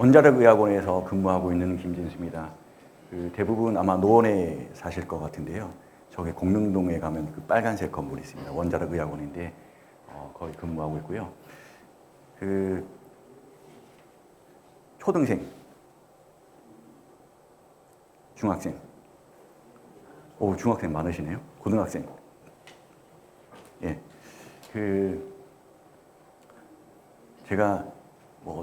원자력의학원에서 근무하고 있는 김진수입니다. 대부분 아마 노원에 사실 것 같은데요. 저기 공릉동에 가면 그 빨간색 건물이 있습니다. 원자력의학원인데 거기 근무하고 있고요. 초등생, 중학생, 중학생 많으시네요. 고등학생. 예, 제가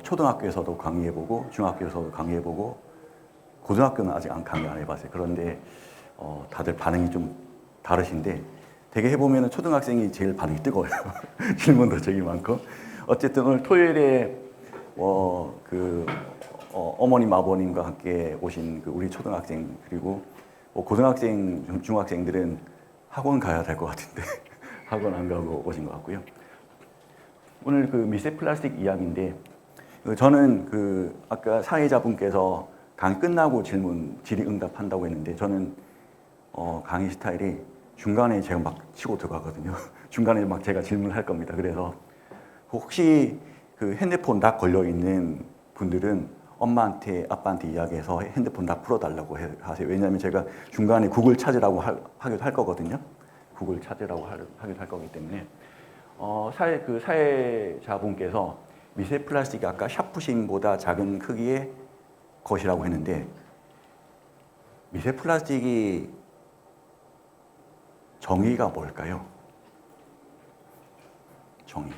초등학교에서도 강의해보고 중학교에서도 강의해보고 고등학교는 아직 강의 안 해봤어요. 그런데 다들 반응이 좀 다르신데 되게 해보면 초등학생이 제일 반응이 뜨거워요. 질문도 되게 많고. 어쨌든 오늘 토요일에 어머님 아버님과 함께 오신 우리 초등학생 그리고 고등학생 중학생들은 학원 가야 될 것 같은데 학원 안 가고 오신 것 같고요. 오늘 미세 플라스틱 이야기인데 저는 아까 사회자분께서 강의 끝나고 질의응답한다고 했는데 저는 강의 스타일이 중간에 제가 막 치고 들어가거든요. 중간에 막 제가 질문할 겁니다. 그래서 혹시 핸드폰 락 걸려 있는 분들은 엄마한테 아빠한테 이야기해서 핸드폰 락 풀어달라고 하세요. 왜냐하면 제가 중간에 구글 찾으라고 하기도 할 거거든요. 구글 찾으라고 하기도 할 거기 때문에 사회자분께서 미세 플라스틱이 아까 샤프심보다 작은 크기의 것이라고 했는데 미세 플라스틱이 정의가 뭘까요? 정의.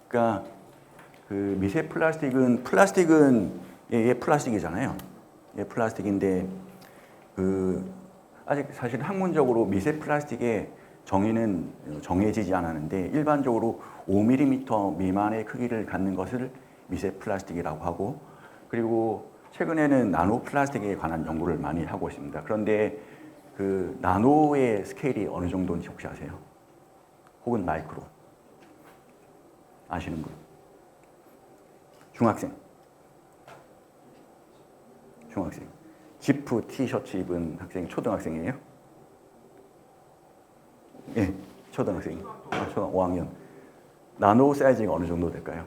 그러니까 미세 플라스틱은 얘 플라스틱이잖아요. 얘 플라스틱인데 아직 사실 학문적으로 미세 플라스틱의 정의는 정해지지 않았는데 일반적으로 5mm 미만의 크기를 갖는 것을 미세 플라스틱이라고 하고 그리고 최근에는 나노 플라스틱에 관한 연구를 많이 하고 있습니다. 그런데 나노의 스케일이 어느 정도인지 혹시 아세요? 혹은 마이크로 아시는 분? 중학생 지프 티셔츠 입은 학생이 초등학생이에요? 예, 초등학생. 초등 5학년. 나노 사이즈가 어느 정도 될까요?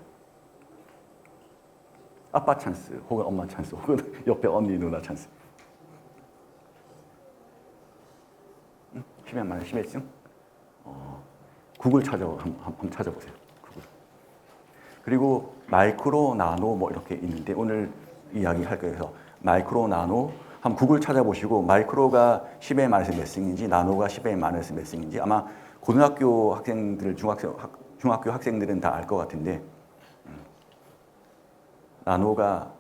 아빠 찬스, 혹은 엄마 찬스, 혹은 옆에 언니 누나 찬스. 심해증? 구글 한번 찾아보세요. 구글. 그리고 마이크로, 나노 이렇게 있는데 오늘 이야기할 거예요. 마이크로, 나노 한번 구글 찾아보시고 마이크로가 10의 마이너스 몇 승인지 나노가 10의 마이너스 몇 승인지 아마 고등학교 학생들, 중학교 학생들은 다 알 것 같은데 나노가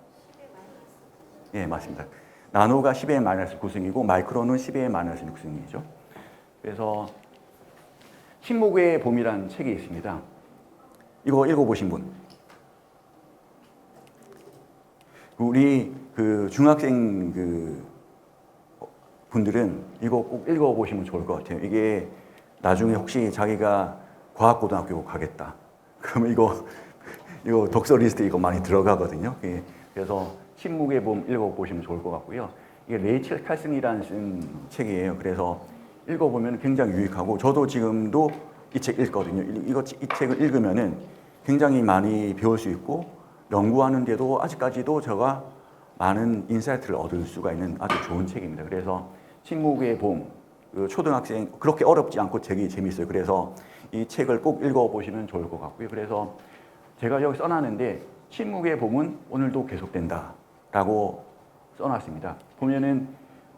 예 맞습니다. 나노가 10의 마이너스 9승이고 마이크로는 10의 마이너스 6승이죠. 그래서 침묵의 봄이라는 책이 있습니다. 이거 읽어보신 분? 우리 중학생 분들은 이거 꼭 읽어보시면 좋을 것 같아요. 이게 나중에 혹시 자기가 과학고등학교 가겠다. 그러면 이거 독서 리스트 이거 많이 들어가거든요. 그래서 침묵의 봄 읽어보시면 좋을 것 같고요. 이게 레이첼 칼슨이라는 쓴 책이에요. 그래서 읽어보면 굉장히 유익하고 저도 지금도 이 책 읽거든요. 이 책을 읽으면은 굉장히 많이 배울 수 있고 연구하는데도 아직까지도 제가 많은 인사이트를 얻을 수가 있는 아주 좋은 책입니다. 그래서 침묵의 봄, 초등학생 그렇게 어렵지 않고 되게 재밌어요. 그래서 이 책을 꼭 읽어보시면 좋을 것 같고요. 그래서 제가 여기 써놨는데 침묵의 봄은 오늘도 계속된다 라고 써놨습니다. 보면은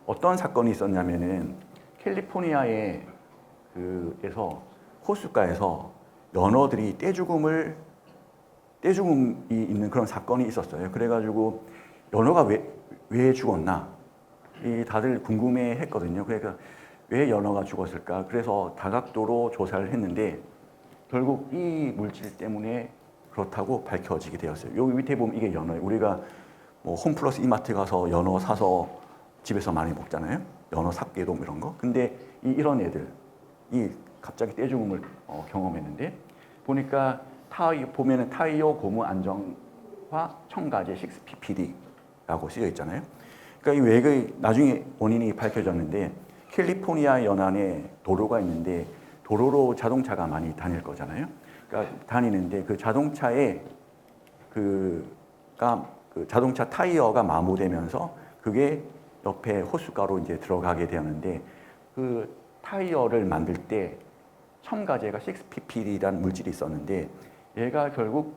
어떤 사건이 있었냐면은 캘리포니아에 에서 호숫가에서 연어들이 떼죽음이 있는 그런 사건이 있었어요. 그래가지고 연어가 왜 죽었나? 다들 궁금해 했거든요. 그러니까 왜 연어가 죽었을까? 그래서 다각도로 조사를 했는데 결국 이 물질 때문에 그렇다고 밝혀지게 되었어요. 여기 밑에 보면 이게 연어예요. 우리가 홈플러스 이마트 가서 연어 사서 집에서 많이 먹잖아요. 연어 삭개돔 이런 거. 근데 이런 애들이 갑자기 떼죽음을 경험했는데 보니까 보면은 타이오 고무 안정화 첨가제 6PPD라고 쓰여 있잖아요. 그러니까 이 외의 나중에 원인이 밝혀졌는데 캘리포니아 연안에 도로가 있는데 도로로 자동차가 많이 다닐 거잖아요. 그러니까 다니는데 그 자동차에 그 자동차 타이어가 마모되면서 그게 옆에 호숫가로 이제 들어가게 되었는데 그 타이어를 만들 때 첨가제가 6PPD라는 물질이 있었는데 얘가 결국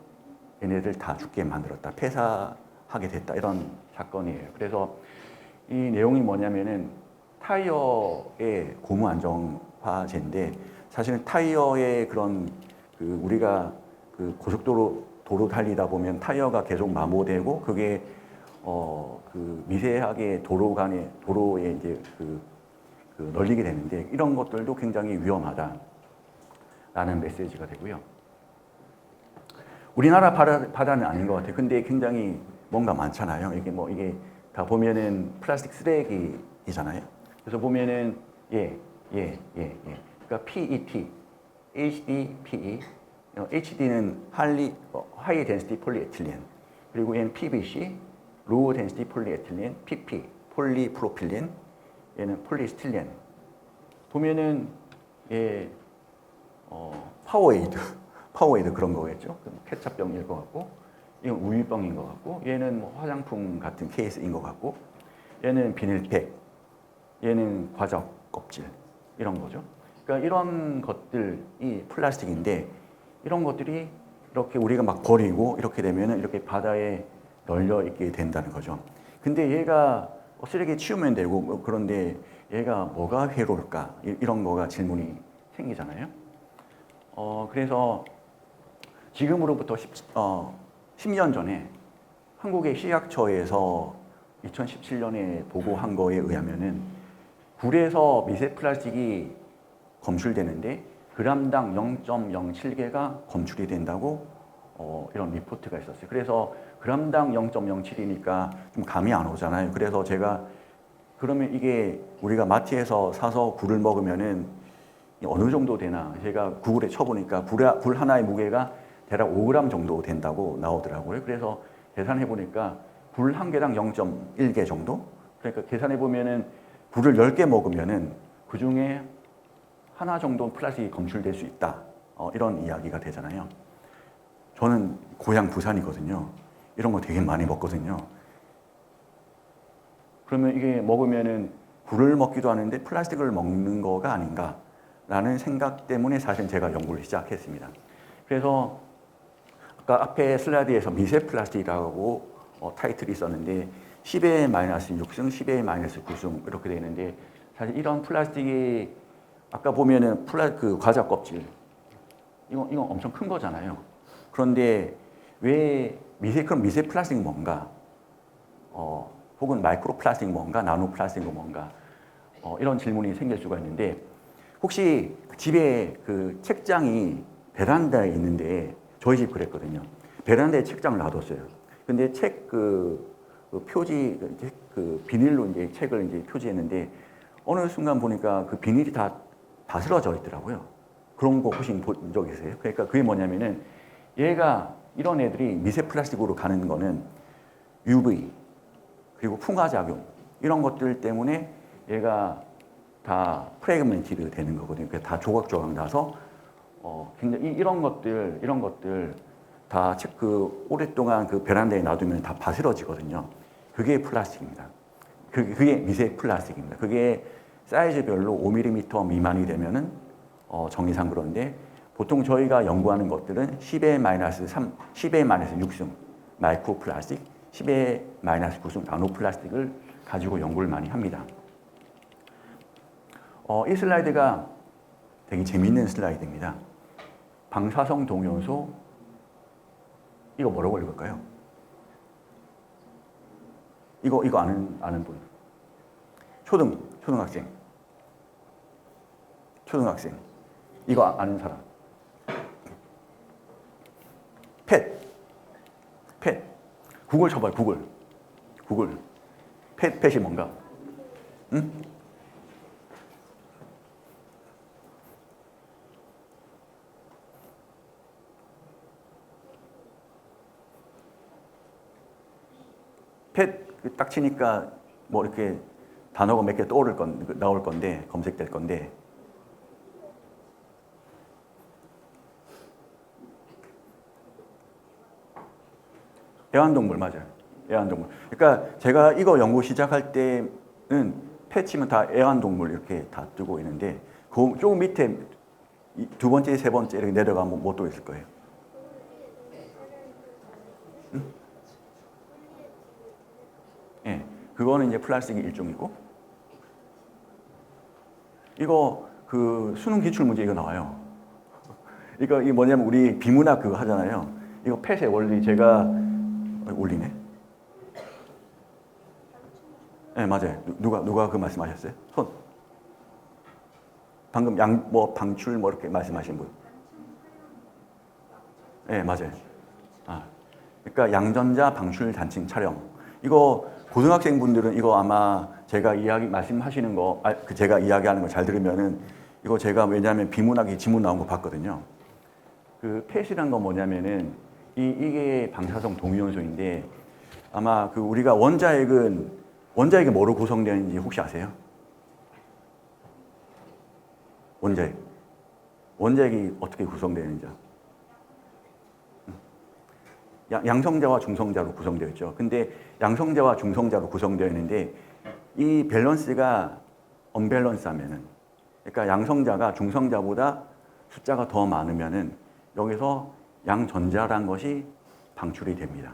얘네들 다 죽게 만들었다. 폐사하게 됐다. 이런 사건이에요. 그래서 이 내용이 뭐냐면은 타이어의 고무 안정화제인데 사실은 타이어의 그런 그 우리가 그 도로 달리다 보면 타이어가 계속 마모되고 그게 그 미세하게 도로에 이제 그 널리게 되는데 이런 것들도 굉장히 위험하다라는 메시지가 되고요. 우리나라 바다는 아닌 것 같아요. 근데 굉장히 뭔가 많잖아요. 이게 다 보면은 플라스틱 쓰레기이잖아요. 그래서 보면은 그러니까 PET, HDPE, HD는 하이 덴시티 폴리에틸렌, 그리고 얘는 PVC, 로우 덴시티 폴리에틸렌, PP, 폴리프로필렌, 얘는 폴리스틸렌. 보면은 파워에이드 그런 거겠죠. 케첩병일 것 같고, 이건 우유병인 것 같고, 얘는 뭐 화장품 같은 케이스인 것 같고, 얘는 비닐팩, 얘는 과자 껍질 이런 거죠. 그러니까 이런 것들이 플라스틱인데 이런 것들이 이렇게 우리가 막 버리고 이렇게 되면은 이렇게 바다에 널려 있게 된다는 거죠. 근데 얘가 쓰레기 치우면 되고 그런데 얘가 뭐가 해로울까? 이런 거가 질문이 생기잖아요. 그래서 지금으로부터 10년 전에 한국의 식약처에서 2017년에 보고한 거에 의하면은 굴에서 미세 플라스틱이 검출되는데 그람당 0.07개가 검출이 된다고 이런 리포트가 있었어요. 그래서 그람당 0.07이니까 좀 감이 안 오잖아요. 그래서 제가 그러면 이게 우리가 마트에서 사서 굴을 먹으면은 어느 정도 되나 제가 구글에 쳐보니까 굴 하나의 무게가 대략 5g 정도 된다고 나오더라고요. 그래서 계산해 보니까 굴 한 개당 0.1개 정도. 그러니까 계산해 보면은 굴을 10개 먹으면은 그 중에 하나 정도 플라스틱이 검출될 수 있다. 이런 이야기가 되잖아요. 저는 고향 부산이거든요. 이런 거 되게 많이 먹거든요. 그러면 이게 먹으면은 굴을 먹기도 하는데 플라스틱을 먹는 거가 아닌가라는 생각 때문에 사실 제가 연구를 시작했습니다. 그래서 아까 앞에 슬라이드에서 미세 플라스틱이라고 타이틀이 있었는데 10의 마이너스 6승, 10의 마이너스 9승 이렇게 되어 있는데 사실 이런 플라스틱이 아까 보면은 그 과자 껍질 이거 엄청 큰 거잖아요. 그런데 왜 그럼 미세 플라스틱은 뭔가? 혹은 마이크로 플라스틱은 뭔가? 나노 플라스틱은 뭔가? 이런 질문이 생길 수가 있는데 혹시 집에 그 책장이 베란다에 있는데 저희 집 그랬거든요. 베란다에 책장을 놔뒀어요. 근데 책 그 표지 그 비닐로 이제 책을 이제 표지했는데 어느 순간 보니까 그 비닐이 다 다스러져 있더라고요. 그런 거 혹시 본 적 있으세요? 그러니까 그게 뭐냐면은 얘가 이런 애들이 미세 플라스틱으로 가는 거는 UV 그리고 풍화작용 이런 것들 때문에 얘가 다 프래그멘티드 되는 거거든요. 그러니까 다 조각조각 나서 굉장히 이런 것들 다 그 오랫동안 그 베란다에 놔두면 다 바스러지거든요. 그게 플라스틱입니다. 그게 미세 플라스틱입니다. 그게 사이즈별로 5mm 미만이 되면은 정의상 그런데 보통 저희가 연구하는 것들은 10의 마이너스 3, 10의 마이너스 6승 마이크로 플라스틱, 10의 마이너스 9승 나노 플라스틱을 가지고 연구를 많이 합니다. 이 슬라이드가 되게 재미있는 슬라이드입니다. 방사성 동요소 이거 뭐라고 읽을까요? 이거 아는 분? 초등학생. 이거 아는 사람? 펫. 구글 쳐봐요, 구글. 펫이 뭔가? 응? 펫 딱 치니까 뭐 이렇게 단어가 몇 개 나올 건데 검색될 건데 애완동물 맞아요. 애완동물. 그러니까 제가 이거 연구 시작할 때는 펫 치면 다 애완동물 이렇게 다 뜨고 있는데 그 조금 밑에 두 번째, 세 번째 이렇게 내려가면 뭐 또 있을 거예요? 응? 예, 그거는 이제 플라스틱 일종이고 이거 그 수능 기출 문제 이거 나와요. 이거 이 뭐냐면 우리 비문학 그거 하잖아요. 이거 펫의 원리 제가 올리네. 네, 맞아요. 누가 그 말씀하셨어요? 손. 방금 방출 이렇게 말씀하신 분. 네, 맞아요. 아, 그러니까 양전자 방출 단층 촬영. 이거 고등학생 분들은 이거 아마 제가 말씀하시는 거, 제가 이야기하는 거 잘 들으면은 이거 제가 왜냐하면 비문학이 지문 나온 거 봤거든요. 그 펫이란 건 뭐냐면은 이게 방사성 동위원소인데 아마 그 우리가 원자핵이 뭐로 구성되는지 혹시 아세요? 원자핵이 어떻게 구성되는지. 양성자와 중성자로 구성되어 있죠. 근데 양성자와 중성자로 구성되어 있는데 이 밸런스가 언밸런스 하면은 그러니까 양성자가 중성자보다 숫자가 더 많으면은 여기서 양전자란 것이 방출이 됩니다.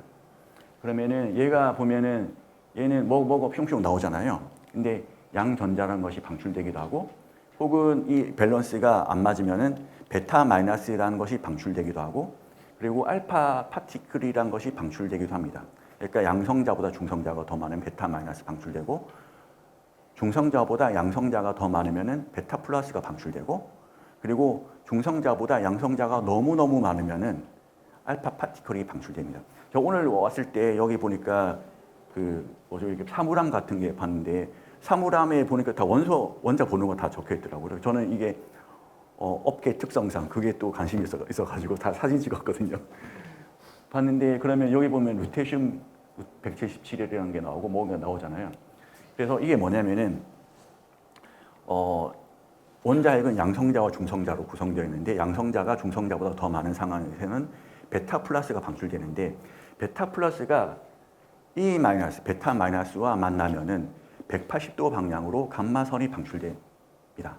그러면은 얘가 보면은 얘는 뭐가 뿅뿅 나오잖아요. 근데 양전자라는 것이 방출되기도 하고 혹은 이 밸런스가 안 맞으면은 베타 마이너스라는 것이 방출되기도 하고 그리고 알파 파티클이라는 것이 방출되기도 합니다. 그러니까 양성자보다 중성자가 더 많으면 베타 마이너스 방출되고 중성자보다 양성자가 더 많으면은 베타 플러스가 방출되고 그리고 중성자보다 양성자가 너무너무 많으면은 알파 파티클이 방출됩니다. 저 오늘 왔을 때 여기 보니까 이렇게 사물함 같은 게 봤는데 사물함에 보니까 다 원자 번호가 다 적혀 있더라고요. 저는 이게 업계 특성상 그게 또 관심이 있어가지고 다 사진 찍었거든요. 봤는데 그러면 여기 보면 루테슘 177이라는 게 나오고 뭐가 나오잖아요. 그래서 이게 뭐냐면은 원자핵은 양성자와 중성자로 구성되어 있는데 양성자가 중성자보다 더 많은 상황에서는 베타 플러스가 방출되는데 베타 플러스가 베타 마이너스와 만나면은 180도 방향으로 감마선이 방출됩니다.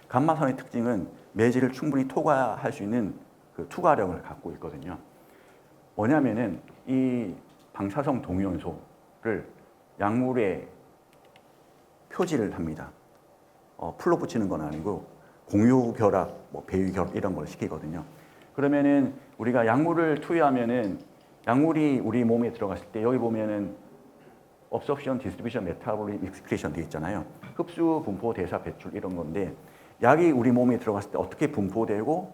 감마선의 특징은 매질을 충분히 토과할 수 있는 그 투과력을 갖고 있거든요. 뭐냐면은 이 방사성 동위원소를 약물에 표질을 합니다. 풀로 붙이는 건 아니고 공유결합, 배위결합 이런 걸 시키거든요. 그러면은 우리가 약물을 투여하면은 약물이 우리 몸에 들어갔을 때 여기 보면은 absorption, distribution, metabolism, excretion 돼 있잖아요. 흡수, 분포, 대사, 배출 이런 건데 약이 우리 몸에 들어갔을 때 어떻게 분포되고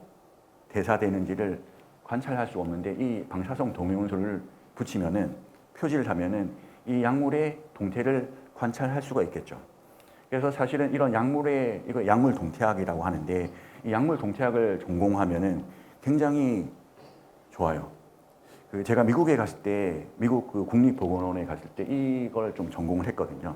대사되는지를 관찰할 수 없는데 이 방사성 동위원소를 붙이면은 표질을 하면은 이 약물의 동태를 관찰할 수가 있겠죠. 그래서 사실은 이런 이거 약물 동태학이라고 하는데 이 약물 동태학을 전공하면은 굉장히 좋아요. 제가 미국에 갔을 때 미국 국립보건원에 갔을 때 이걸 좀 전공을 했거든요.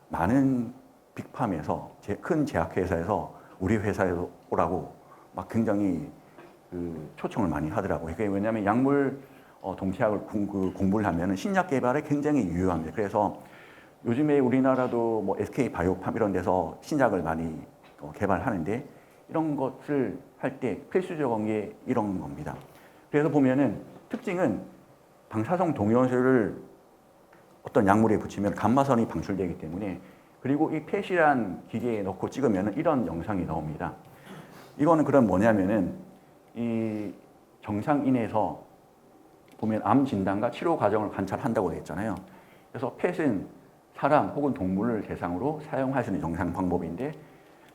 많은 빅팜에서 큰 제약회사에서 우리 회사에 오라고 막 굉장히 초청을 많이 하더라고요. 그게 왜냐하면 약물 동태학을 공부를 하면 신약 개발에 굉장히 유효합니다. 그래서 요즘에 우리나라도 SK 바이오팜 이런 데서 신약을 많이 개발하는데 이런 것을 할 때 필수적인 게 이런 겁니다. 그래서 보면은 특징은 방사성 동위원소를 어떤 약물에 붙이면 감마선이 방출되기 때문에 그리고 이 펫이란 기계에 넣고 찍으면 이런 영상이 나옵니다. 이거는 그럼 뭐냐면은 이 정상인에서 보면 암 진단과 치료 과정을 관찰한다고 되어 있잖아요. 그래서 펫은 사람 혹은 동물을 대상으로 사용할 수 있는 영상 방법인데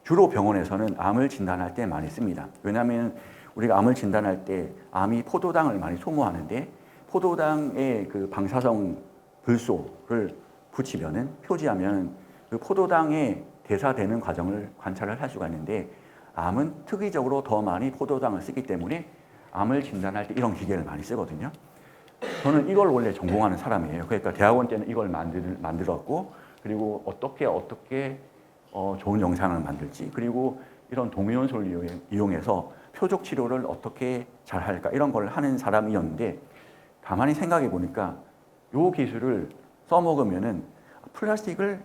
주로 병원에서는 암을 진단할 때 많이 씁니다. 왜냐하면 우리가 암을 진단할 때 암이 포도당을 많이 소모하는데 포도당의 그 방사성 불소를 붙이면은 표지하면 그 포도당에 대사되는 과정을 관찰을 할 수가 있는데 암은 특이적으로 더 많이 포도당을 쓰기 때문에 암을 진단할 때 이런 기계를 많이 쓰거든요. 저는 이걸 원래 전공하는 사람이에요. 그러니까 대학원 때는 이걸 만들었고 그리고 어떻게 좋은 영상을 만들지 그리고 이런 동위원소를 이용해서 표적 치료를 어떻게 잘 할까 이런 걸 하는 사람이었는데 가만히 생각해 보니까 요 기술을 써먹으면은 플라스틱을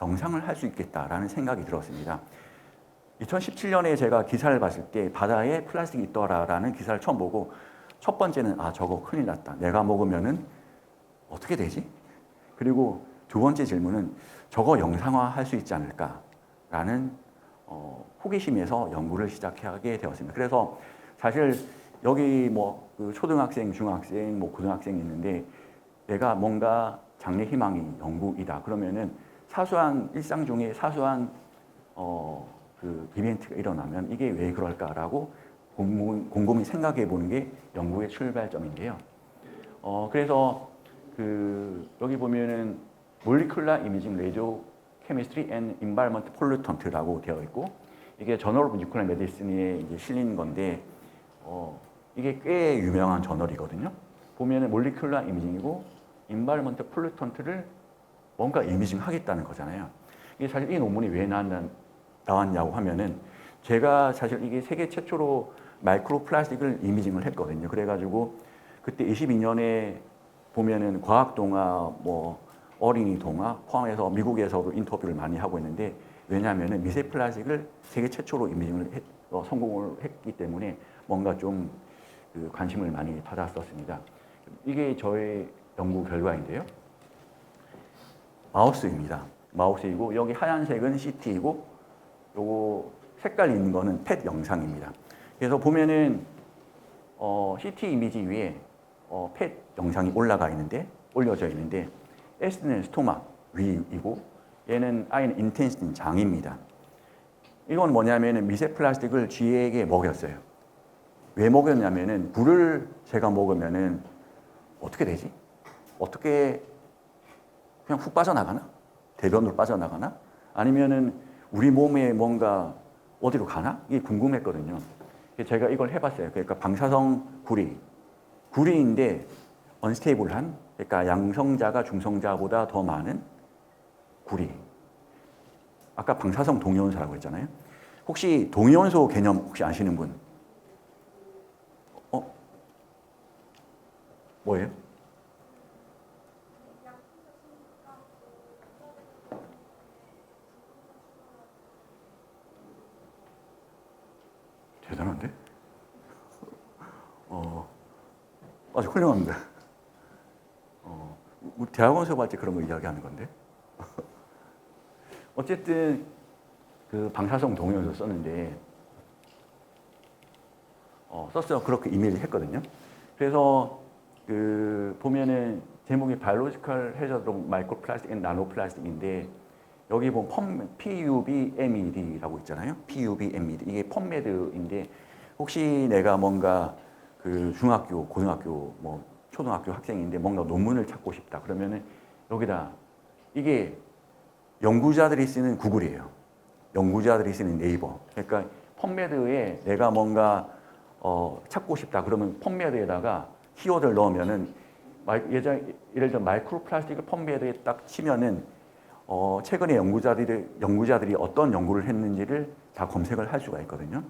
영상을 할 수 있겠다라는 생각이 들었습니다. 2017년에 제가 기사를 봤을 때 바다에 플라스틱이 있더라라는 기사를 처음 보고 첫 번째는 저거 큰일 났다. 내가 먹으면은 어떻게 되지? 그리고 두 번째 질문은 저거 영상화 할 수 있지 않을까라는 호기심에서 연구를 시작하게 되었습니다. 그래서 사실 여기 그 초등학생, 중학생, 고등학생이 있는데 내가 뭔가 장래 희망이 연구이다. 그러면은 사소한 일상 중에 사소한 그 이벤트가 일어나면 이게 왜 그럴까라고 곰곰이 생각해 보는 게 연구의 출발점인데요. 그래서 여기 보면은 Molecular Imaging Radio Chemistry and Environment Pollutant라고 되어 있고 이게 저널 오브 뉴클리어 메디슨에 이제 실린 건데 이게 꽤 유명한 저널이거든요. 보면은 몰리큘러 이미징이고 인바이러먼트 폴루턴트를 뭔가 이미징 하겠다는 거잖아요. 이게 사실 이 논문이 왜 나왔냐고 하면은 제가 사실 이게 세계 최초로 마이크로 플라스틱을 이미징을 했거든요. 그래가지고 그때 22년에 보면은 과학 동화, 어린이 동화 포함해서 미국에서도 인터뷰를 많이 하고 있는데 왜냐하면은 미세 플라스틱을 세계 최초로 이미징을 성공을 했기 때문에 뭔가 좀 관심을 많이 받았었습니다. 이게 저의 연구 결과인데요. 마우스입니다. 마우스이고 여기 하얀색은 CT이고 요거 색깔 있는 거는 펫 영상입니다. 그래서 보면은 CT 이미지 위에 펫 영상이 올려져 있는데 S는 스토막 위이고 얘는 I는 인텐시티는 장입니다. 이건 뭐냐면은 미세 플라스틱을 쥐에게 먹였어요. 왜 먹였냐면은 물을 제가 먹으면은 어떻게 되지? 어떻게 그냥 훅 빠져나가나? 대변으로 빠져나가나? 아니면은 우리 몸에 뭔가 어디로 가나? 이게 궁금했거든요. 제가 이걸 해봤어요. 그러니까 방사성 구리인데 언스테이블한, 그러니까 양성자가 중성자보다 더 많은 구리. 아까 방사성 동위원소라고 했잖아요. 혹시 동위원소 개념 혹시 아시는 분? 뭐예요? 대단한데? 아주 훌륭합니다. 우리 대학원 수업할 때 그런 거 이야기하는 건데. 어쨌든 그 방사성 동위원소 썼는데 썼어요. 그렇게 이메일 했거든요. 그래서 보면은 제목이 Biological Hazard of Microplastic and Nanoplastic인데 여기 보면 PUBMED라고 있잖아요. PUBMED 이게 펌메드인데 혹시 내가 뭔가 중학교, 고등학교, 초등학교 학생인데 뭔가 논문을 찾고 싶다 그러면은 여기다 이게 연구자들이 쓰는 구글이에요. 연구자들이 쓰는 네이버. 그러니까 펌메드에 내가 뭔가 찾고 싶다 그러면 펌메드에다가 키워드를 넣으면은 예를 들어 마이크로 플라스틱을 펌메드에 딱 치면은 최근에 연구자들이 어떤 연구를 했는지를 다 검색을 할 수가 있거든요.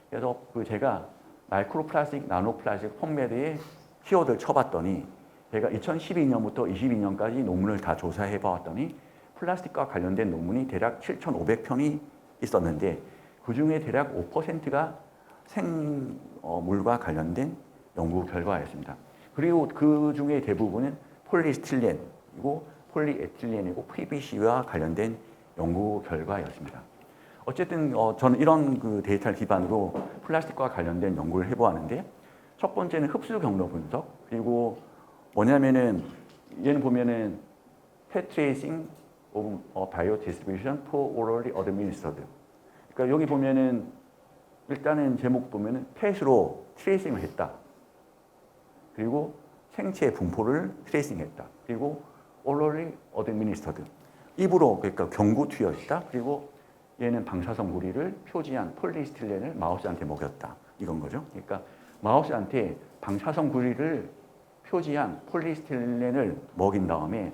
그래서 제가 마이크로 플라스틱, 나노 플라스틱 펌메드에 키워드를 쳐봤더니 제가 2012년부터 22년까지 논문을 다 조사해 봤더니 플라스틱과 관련된 논문이 대략 7,500편이 있었는데 그중에 대략 5%가 생물과 관련된 연구 결과였습니다. 그리고 그 중에 대부분은 폴리스틸렌이고 폴리에틸렌이고 PVC와 관련된 연구 결과였습니다. 어쨌든 저는 이런 데이터를 기반으로 플라스틱과 관련된 연구를 해보았는데 첫 번째는 흡수 경로 분석 그리고 뭐냐면은 얘는 보면은 pet tracing of biodistribution for orally administered. 그러니까 여기 보면은 일단은 제목 보면은 펫으로 트레이싱을 했다. 그리고 생체 분포를 트레이싱했다. 그리고 orally administered. 입으로 그러니까 경구 투여했다. 그리고 얘는 방사성 구리를 표지한 폴리스틸렌을 마우스한테 먹였다. 이건 거죠. 그러니까 마우스한테 방사성 구리를 표지한 폴리스틸렌을 먹인 다음에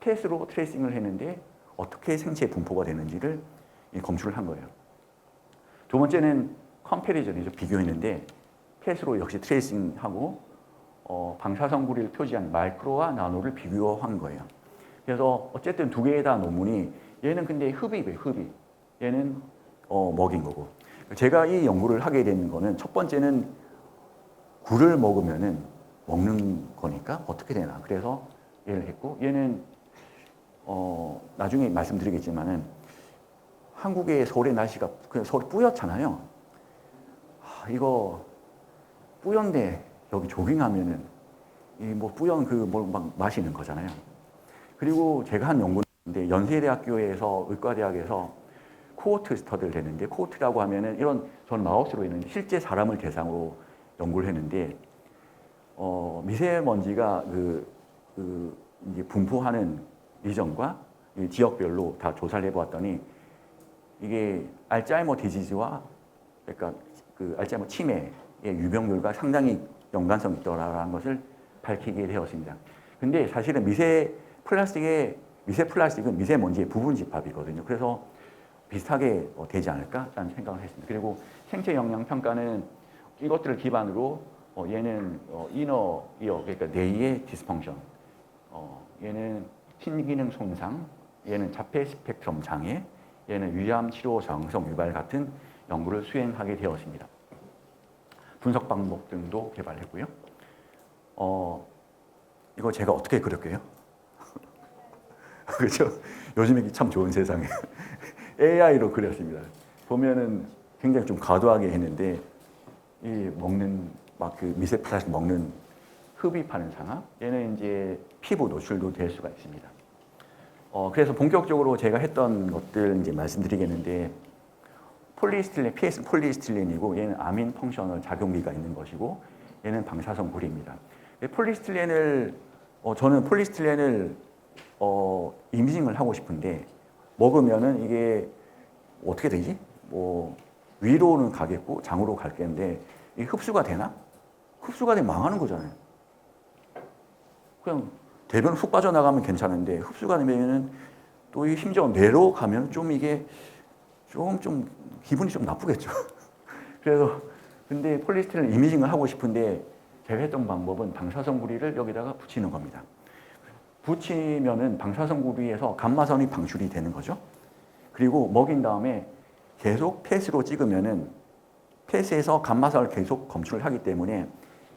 펫으로 트레이싱을 했는데 어떻게 생체 분포가 되는지를 검출을 한 거예요. 두 번째는 컴패리전이죠. 비교했는데 펫으로 역시 트레이싱하고 방사선 구리를 표지한 마이크로와 나노를 비교한 거예요. 그래서 어쨌든 두 개의 다 논문이 얘는 근데 흡입이에요, 흡입. 얘는 먹인 거고. 제가 이 연구를 하게 된 거는 첫 번째는 굴을 먹으면은 먹는 거니까 어떻게 되나. 그래서 얘를 했고 얘는 나중에 말씀드리겠지만은 한국의 서울의 날씨가 그냥 서울이 뿌옇잖아요. 이거 뿌연데 여기 조깅하면은 이 뭐 뿌연 그 뭘 막 마시는 거잖아요. 그리고 제가 한 연구인데 연세대학교에서 의과대학에서 코호트 스터디를 했는데 코호트라고 하면은 이런 전 마우스로 했는데 실제 사람을 대상으로 연구를 했는데 미세먼지가 이제 분포하는 리전과 지역별로 다 조사를 해보았더니 이게 알츠하이머 디지즈와 그러니까 그 알츠하이머 치매의 유병률과 상당히 연관성이 있더라라는 것을 밝히게 되었습니다. 근데 사실은 미세 플라스틱은 미세먼지의 부분 집합이거든요. 그래서 비슷하게 되지 않을까라는 생각을 했습니다. 그리고 생체 영양 평가는 이것들을 기반으로 얘는 이너 이어 그러니까 뇌의 디스펑션, 얘는 신기능 손상, 얘는 자폐 스펙트럼 장애, 얘는 위암 치료 저항성 유발 같은 연구를 수행하게 되었습니다. 분석 방법 등도 개발했고요. 이거 제가 어떻게 그렸게요? 그렇죠? 요즘에 참 좋은 세상에 AI로 그렸습니다. 보면은 굉장히 좀 과도하게 했는데 이 먹는 막 그 미세 플라스틱 먹는 흡입하는 상황, 얘는 이제 피부 노출도 될 수가 있습니다. 그래서 본격적으로 제가 했던 것들 이제 말씀드리겠는데 폴리에스틸렌, PS 폴리에스틸렌이고 얘는 아민 펑셔널 작용기가 있는 것이고 얘는 방사선 구리입니다. 저는 폴리에스틸렌을 이미징을 하고 싶은데 먹으면은 이게 어떻게 되지? 뭐 위로는 가겠고 장으로 갈 텐데 이 흡수가 되나? 흡수가 되면 망하는 거잖아요. 그냥 대변 훅 빠져나가면 괜찮은데 흡수가 되면은 또 이 심지어 뇌로 가면 좀 이게 좀 기분이 좀 나쁘겠죠. 그래서 근데 폴리에스틸렌 이미징을 하고 싶은데 제가 했던 방법은 방사선 구리를 여기다가 붙이는 겁니다. 붙이면은 방사선 구리에서 감마선이 방출이 되는 거죠. 그리고 먹인 다음에 계속 펫으로 찍으면은 펫에서 감마선을 계속 검출을 하기 때문에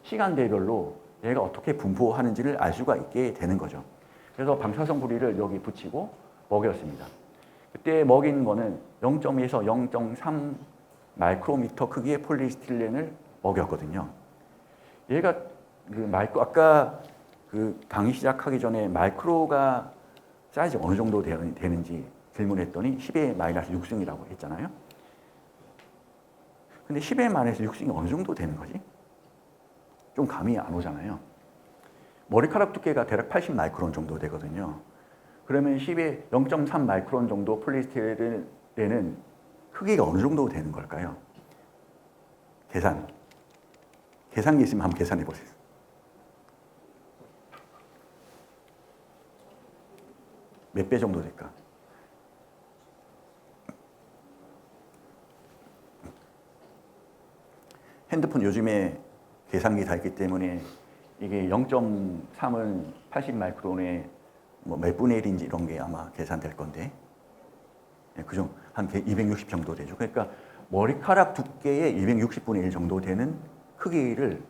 시간대별로 얘가 어떻게 분포하는지를 알 수가 있게 되는 거죠. 그래서 방사선 구리를 여기 붙이고 먹였습니다. 그때 먹인 거는 0.2에서 0.3 마이크로미터 크기의 폴리에스틸렌을 먹였거든요. 얘가 아까 그 강의 시작하기 전에 마이크로가 사이즈 어느 정도 되는지 질문했더니 10의 마이너스 6승이라고 했잖아요. 근데 10의 마이너스 6승이 어느 정도 되는 거지? 좀 감이 안 오잖아요. 머리카락 두께가 대략 80 마이크론 정도 되거든요. 그러면 10의 0.3 마이크론 정도 폴리에스틸렌은 크기가 어느 정도 되는 걸까요? 계산기 있으면 한번 계산해 보세요. 몇 배 정도 될까? 핸드폰 요즘에 계산기 다 있기 때문에 이게 0.3은 80 마이크론에 뭐 몇 분의 1인지 이런 게 아마 계산될 건데 그중 한 260 정도 되죠. 그러니까 머리카락 두께의 260분의 1 정도 되는 크기를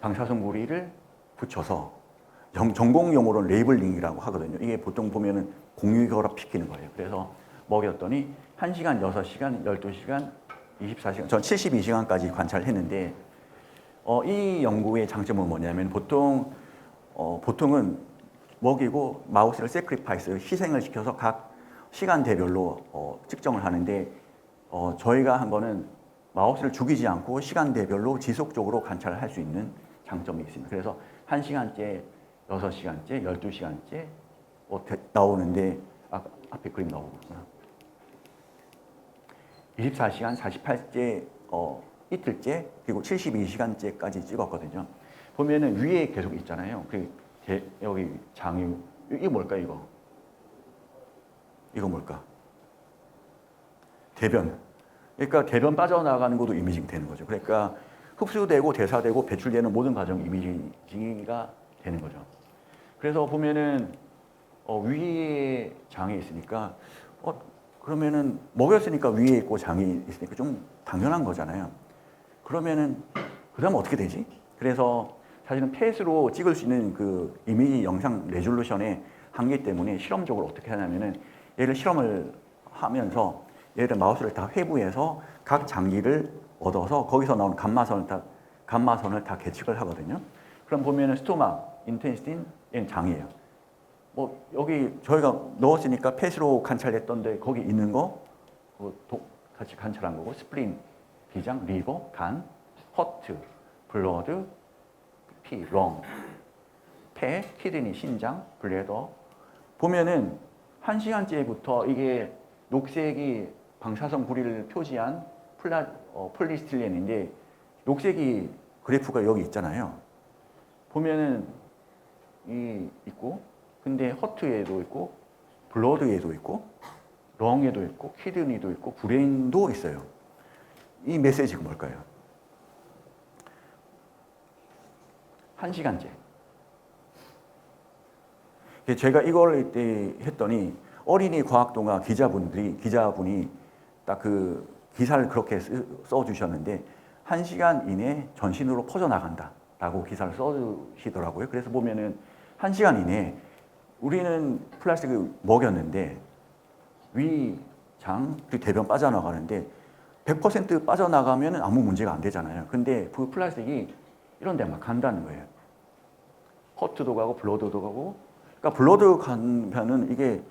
방사선 구리를 붙여서 전공 용어로는 레이블링이라고 하거든요. 이게 보통 보면은 공유 결합 시키는 거예요. 그래서 먹였더니 1시간, 6시간, 12시간, 24시간, 전 72시간까지 관찰했는데 이 연구의 장점은 뭐냐면 보통은 먹이고 마우스를 세크리파이스, 희생을 시켜서 각 시간대별로 측정을 하는데 저희가 한 거는 마우스를 죽이지 않고 시간대별로 지속적으로 관찰을 할 수 있는 장점이 있습니다. 그래서 1시간째, 6시간째, 12시간째 나오는데 앞에 그림 나오구나. 24시간, 48째, 이틀째, 그리고 72시간째까지 찍었거든요. 보면은 위에 계속 있잖아요. 여기 장유, 이게 뭘까, 이거? 이거 뭘까? 대변. 그러니까 대변 빠져나가는 것도 이미징 되는 거죠. 그러니까 흡수되고 대사되고 배출되는 모든 과정이 이미징이 되는 거죠. 그래서 보면은 위에 장이 있으니까 그러면은 먹였으니까 위에 있고 장이 있으니까 좀 당연한 거잖아요. 그러면은 그다음 어떻게 되지? 그래서 사실은 펫으로 찍을 수 있는 그 이미지 영상 레졸루션의 한계 때문에 실험적으로 어떻게 하냐면은 얘를 실험을 하면서 얘를 마우스를 다 회부해서 각 장기를 얻어서 거기서 나온 감마선을 다 계측을 하거든요. 그럼 보면은 스토마, 인텐스틴, 얘는 장이에요. 뭐 여기 저희가 넣었으니까 펫으로 관찰했던데 거기 있는 거 같이 관찰한 거고 스플린, 비장, 리버, 간, 허트, 블러드, 피, 렁, 폐, 키드니, 신장, 블레더 보면은 1시간째부터 이게 녹색이 방사선 구리를 표지한 폴리스틸렌인데 녹색이 그래프가 여기 있잖아요. 보면은 이 있고 근데 허트에도 있고 블러드에도 있고 렁에도 있고 키드니도 있고 브레인도 있어요. 이 메시지가 뭘까요? 1시간째. 제가 이걸 했더니 어린이 과학동화 기자분이 딱 그 기사를 그렇게 써주셨는데 1시간 이내 전신으로 퍼져나간다 라고 기사를 써주시더라고요. 그래서 보면은 1시간 이내 우리는 플라스틱을 먹였는데 위, 장, 그리고 대변 빠져나가는데 100% 빠져나가면 아무 문제가 안 되잖아요. 근데 그 플라스틱이 이런 데 막 간다는 거예요. 허트도 가고 블러드도 가고 그러니까 블러드 가면은 이게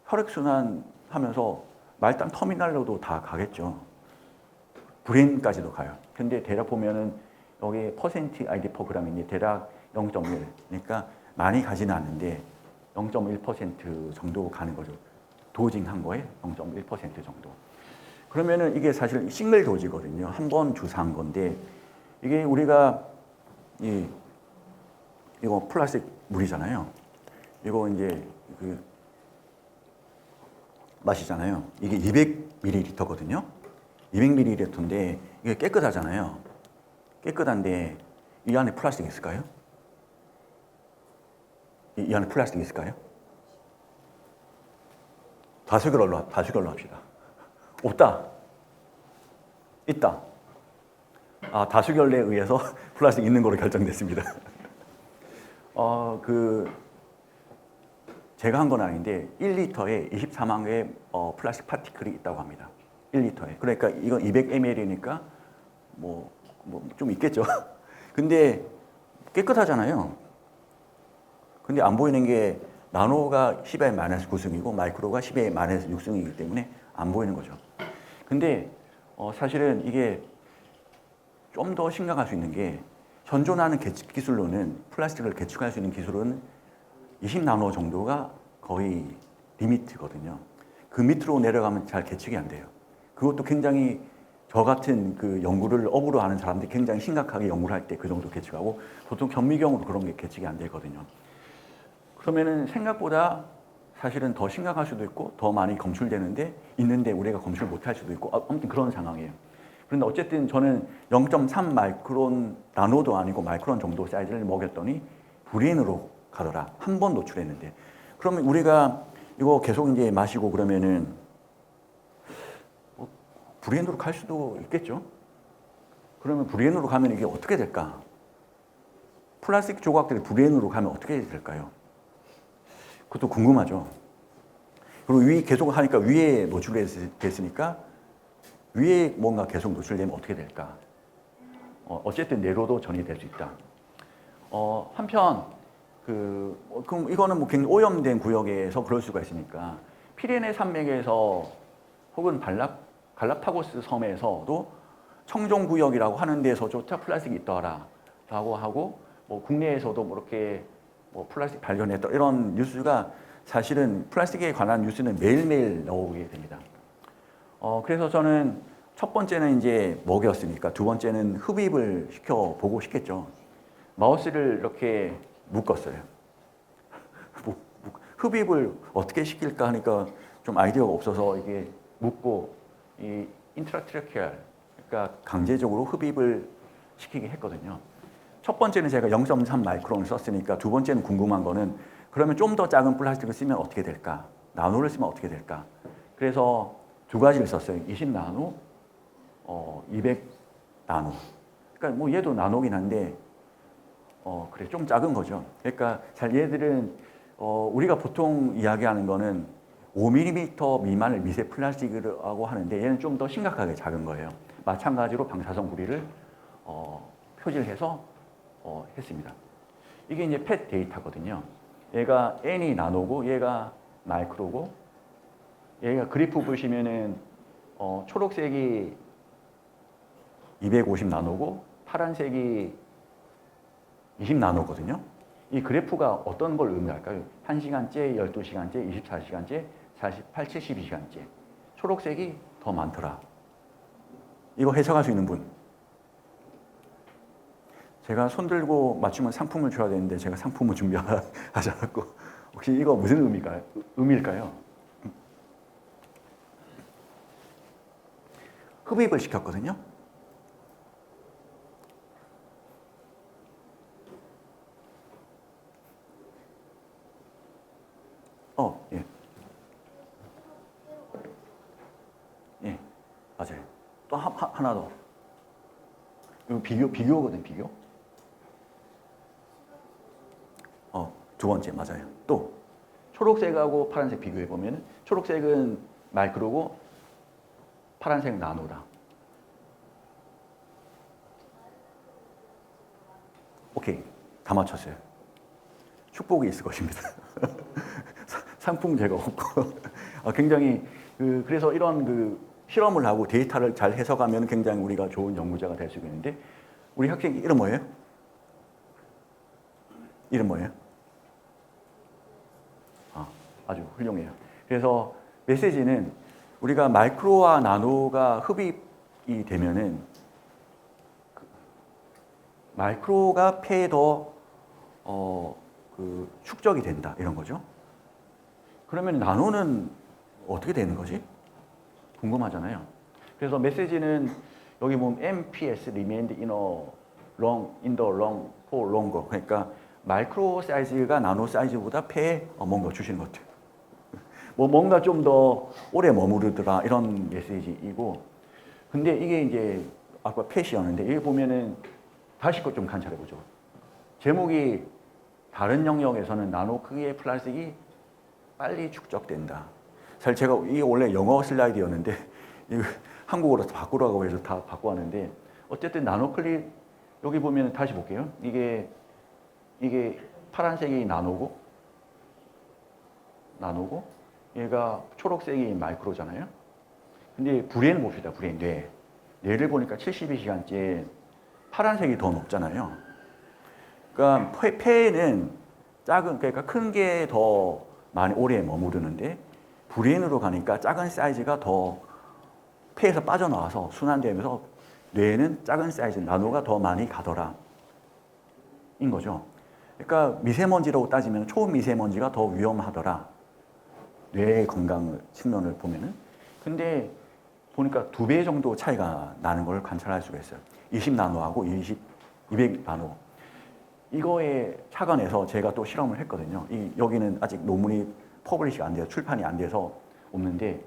혈액순환 하면서 말단 터미널로도 다 가겠죠. 브레인까지도 가요. 근데 대략 보면은 여기 퍼센트 ID/g이 대략 0.1. 그러니까 많이 가지는 않는데 0.1% 정도 가는 거죠. 도징한 거에 0.1% 정도. 그러면은 이게 사실 싱글 도지거든요. 한 번 주사한 건데 이게 우리가 이거 플라스틱 물이잖아요. 이거 이제 그 마시잖아요. 이게 200ml거든요. 200ml인데 이게 깨끗하잖아요. 깨끗한데 이 안에 플라스틱 있을까요? 이 안에 플라스틱 있을까요? 다수결로 합시다. 없다. 있다. 다수결에 의해서 플라스틱 있는 거로 결정됐습니다. 제가 한 건 아닌데 1리터에 24만 개의 플라스틱 파티클이 있다고 합니다. 1리터에. 그러니까 이건 200ml니까 뭐 좀 있겠죠. 근데 깨끗하잖아요. 근데 안 보이는 게 나노가 10의 마이너스 9승이고 마이크로가 10의 마이너스 6승이기 때문에 안 보이는 거죠. 근데 사실은 이게 좀 더 심각할 수 있는 게 현존하는 계측 기술로는 플라스틱을 계측할 수 있는 기술은 20나노 정도가 거의 리미트거든요. 그 밑으로 내려가면 잘 계측이 안 돼요. 그것도 굉장히 저 같은 그 연구를 업으로 하는 사람들이 굉장히 심각하게 연구를 할 때 그 정도 계측하고 보통 현미경으로 그런 게 계측이 안 되거든요. 그러면은 생각보다 사실은 더 심각할 수도 있고 더 많이 검출되는데 있는데 우리가 검출 못할 수도 있고 아무튼 그런 상황이에요. 그런데 어쨌든 저는 0.3 마이크론 나노도 아니고 마이크론 정도 사이즈를 먹였더니 브레인으로 가더라. 한 번 노출했는데. 그러면 우리가 이거 계속 이제 마시고 그러면은 브레인으로 갈 수도 있겠죠. 그러면 브레인으로 가면 이게 어떻게 될까? 플라스틱 조각들이 브레인으로 가면 어떻게 될까요? 그것도 궁금하죠. 그리고 계속 하니까 위에 노출됐으니까 위에 뭔가 계속 노출되면 어떻게 될까? 어쨌든 내로도 전이될 수 있다. 한편 그럼 이거는 뭐 굉장히 오염된 구역에서 그럴 수가 있으니까 피레네 산맥에서 혹은 갈라파고스 섬에서도 청정 구역이라고 하는 데서조차 플라스틱이 있더라라고 하고 뭐 국내에서도 뭐 이렇게 뭐 플라스틱 발견했다 이런 뉴스가 사실은 플라스틱에 관한 뉴스는 매일매일 나오게 됩니다. 그래서 저는 첫 번째는 이제 먹였으니까 두 번째는 흡입을 시켜보고 싶겠죠. 마우스를 이렇게 묶었어요. 흡입을 어떻게 시킬까 하니까 좀 아이디어가 없어서 이게 묶고 이 인트라트라키얼 그러니까 강제적으로 흡입을 시키게 했거든요. 첫 번째는 제가 0.3 마이크론을 썼으니까 두 번째는 궁금한 거는 그러면 좀 더 작은 플라스틱을 쓰면 어떻게 될까? 나노를 쓰면 어떻게 될까? 그래서 두 가지를 썼어요. 20 나노, 200 나노. 그러니까 뭐 얘도 나노긴 한데 그래 좀 작은 거죠. 그러니까 잘 얘들은 우리가 보통 이야기하는 거는 5mm 미만을 미세 플라스틱이라고 하는데 얘는 좀 더 심각하게 작은 거예요. 마찬가지로 방사성 구리를 표시를 해서 했습니다. 이게 이제 펫 데이터거든요. 얘가 N이 나노고 얘가 마이크로고 얘가 그래프 보시면은 초록색이 250 나노고 파란색이 20 나노거든요. 이 그래프가 어떤 걸 의미할까요? 1시간째, 12시간째, 24시간째, 48, 72시간째. 초록색이 더 많더라. 이거 해석할 수 있는 분? 제가 손 들고 맞추면 상품을 줘야 되는데 제가 상품을 준비하지 않았고 혹시 이거 무슨 의미일까요? 흡입을 시켰거든요. 예. 예, 맞아요. 또 하나 더. 이거 비교거든, 비교. 두 번째, 맞아요. 또, 초록색하고 파란색 비교해보면, 초록색은 마이크로고, 파란색 나노다. 오케이, 다 맞췄어요. 축복이 있을 것입니다. 상품 제가 없고. 굉장히, 그래서 이런 실험을 하고 데이터를 잘 해석하면 굉장히 우리가 좋은 연구자가 될 수 있는데, 우리 학생 이름 뭐예요? 이름 뭐예요? 아주 훌륭해요. 그래서 메시지는 우리가 마이크로와 나노가 흡입이 되면은 마이크로가 폐에 더 축적이 된다 이런 거죠. 그러면 나노는 어떻게 되는 거지? 궁금하잖아요. 그래서 메시지는 여기 보면 MPS remained in the lung for longer. 그러니까 마이크로 사이즈가 나노 사이즈보다 폐에 뭔가 주시는 것 같아요. 뭔가 좀 더 오래 머무르더라 이런 메시지이고, 근데 이게 이제 아까 펫이었는데 여기 보면은 다시 것 좀 관찰해 보죠. 제목이 다른 영역에서는 나노 크기의 플라스틱이 빨리 축적된다. 사실 제가 이게 원래 영어 슬라이드였는데 이거 한국어로 바꾸라고 해서 다 바꿔왔는데 어쨌든 나노 클리 여기 보면 다시 볼게요. 이게 파란색이 나노고 얘가 초록색이 마이크로잖아요. 근데 브레인 봅시다. 브레인 뇌를 보니까 72시간째 파란색이 더 높잖아요. 그러니까 폐는 그러니까 큰 게 더 많이 오래 머무르는데 브레인으로 가니까 작은 사이즈가 더 폐에서 빠져나와서 순환되면서 뇌는 작은 사이즈 나노가 더 많이 가더라 인 거죠. 그러니까 미세먼지라고 따지면 초미세먼지가 더 위험하더라. 뇌 건강 측면을 보면은. 근데 보니까 2배 정도 차이가 나는 걸 관찰할 수가 있어요. 20 나노하고 200 나노. 이거에 착안해서 제가 또 실험을 했거든요. 여기는 아직 논문이 퍼블리시가 안 돼서 출판이 안 돼서 없는데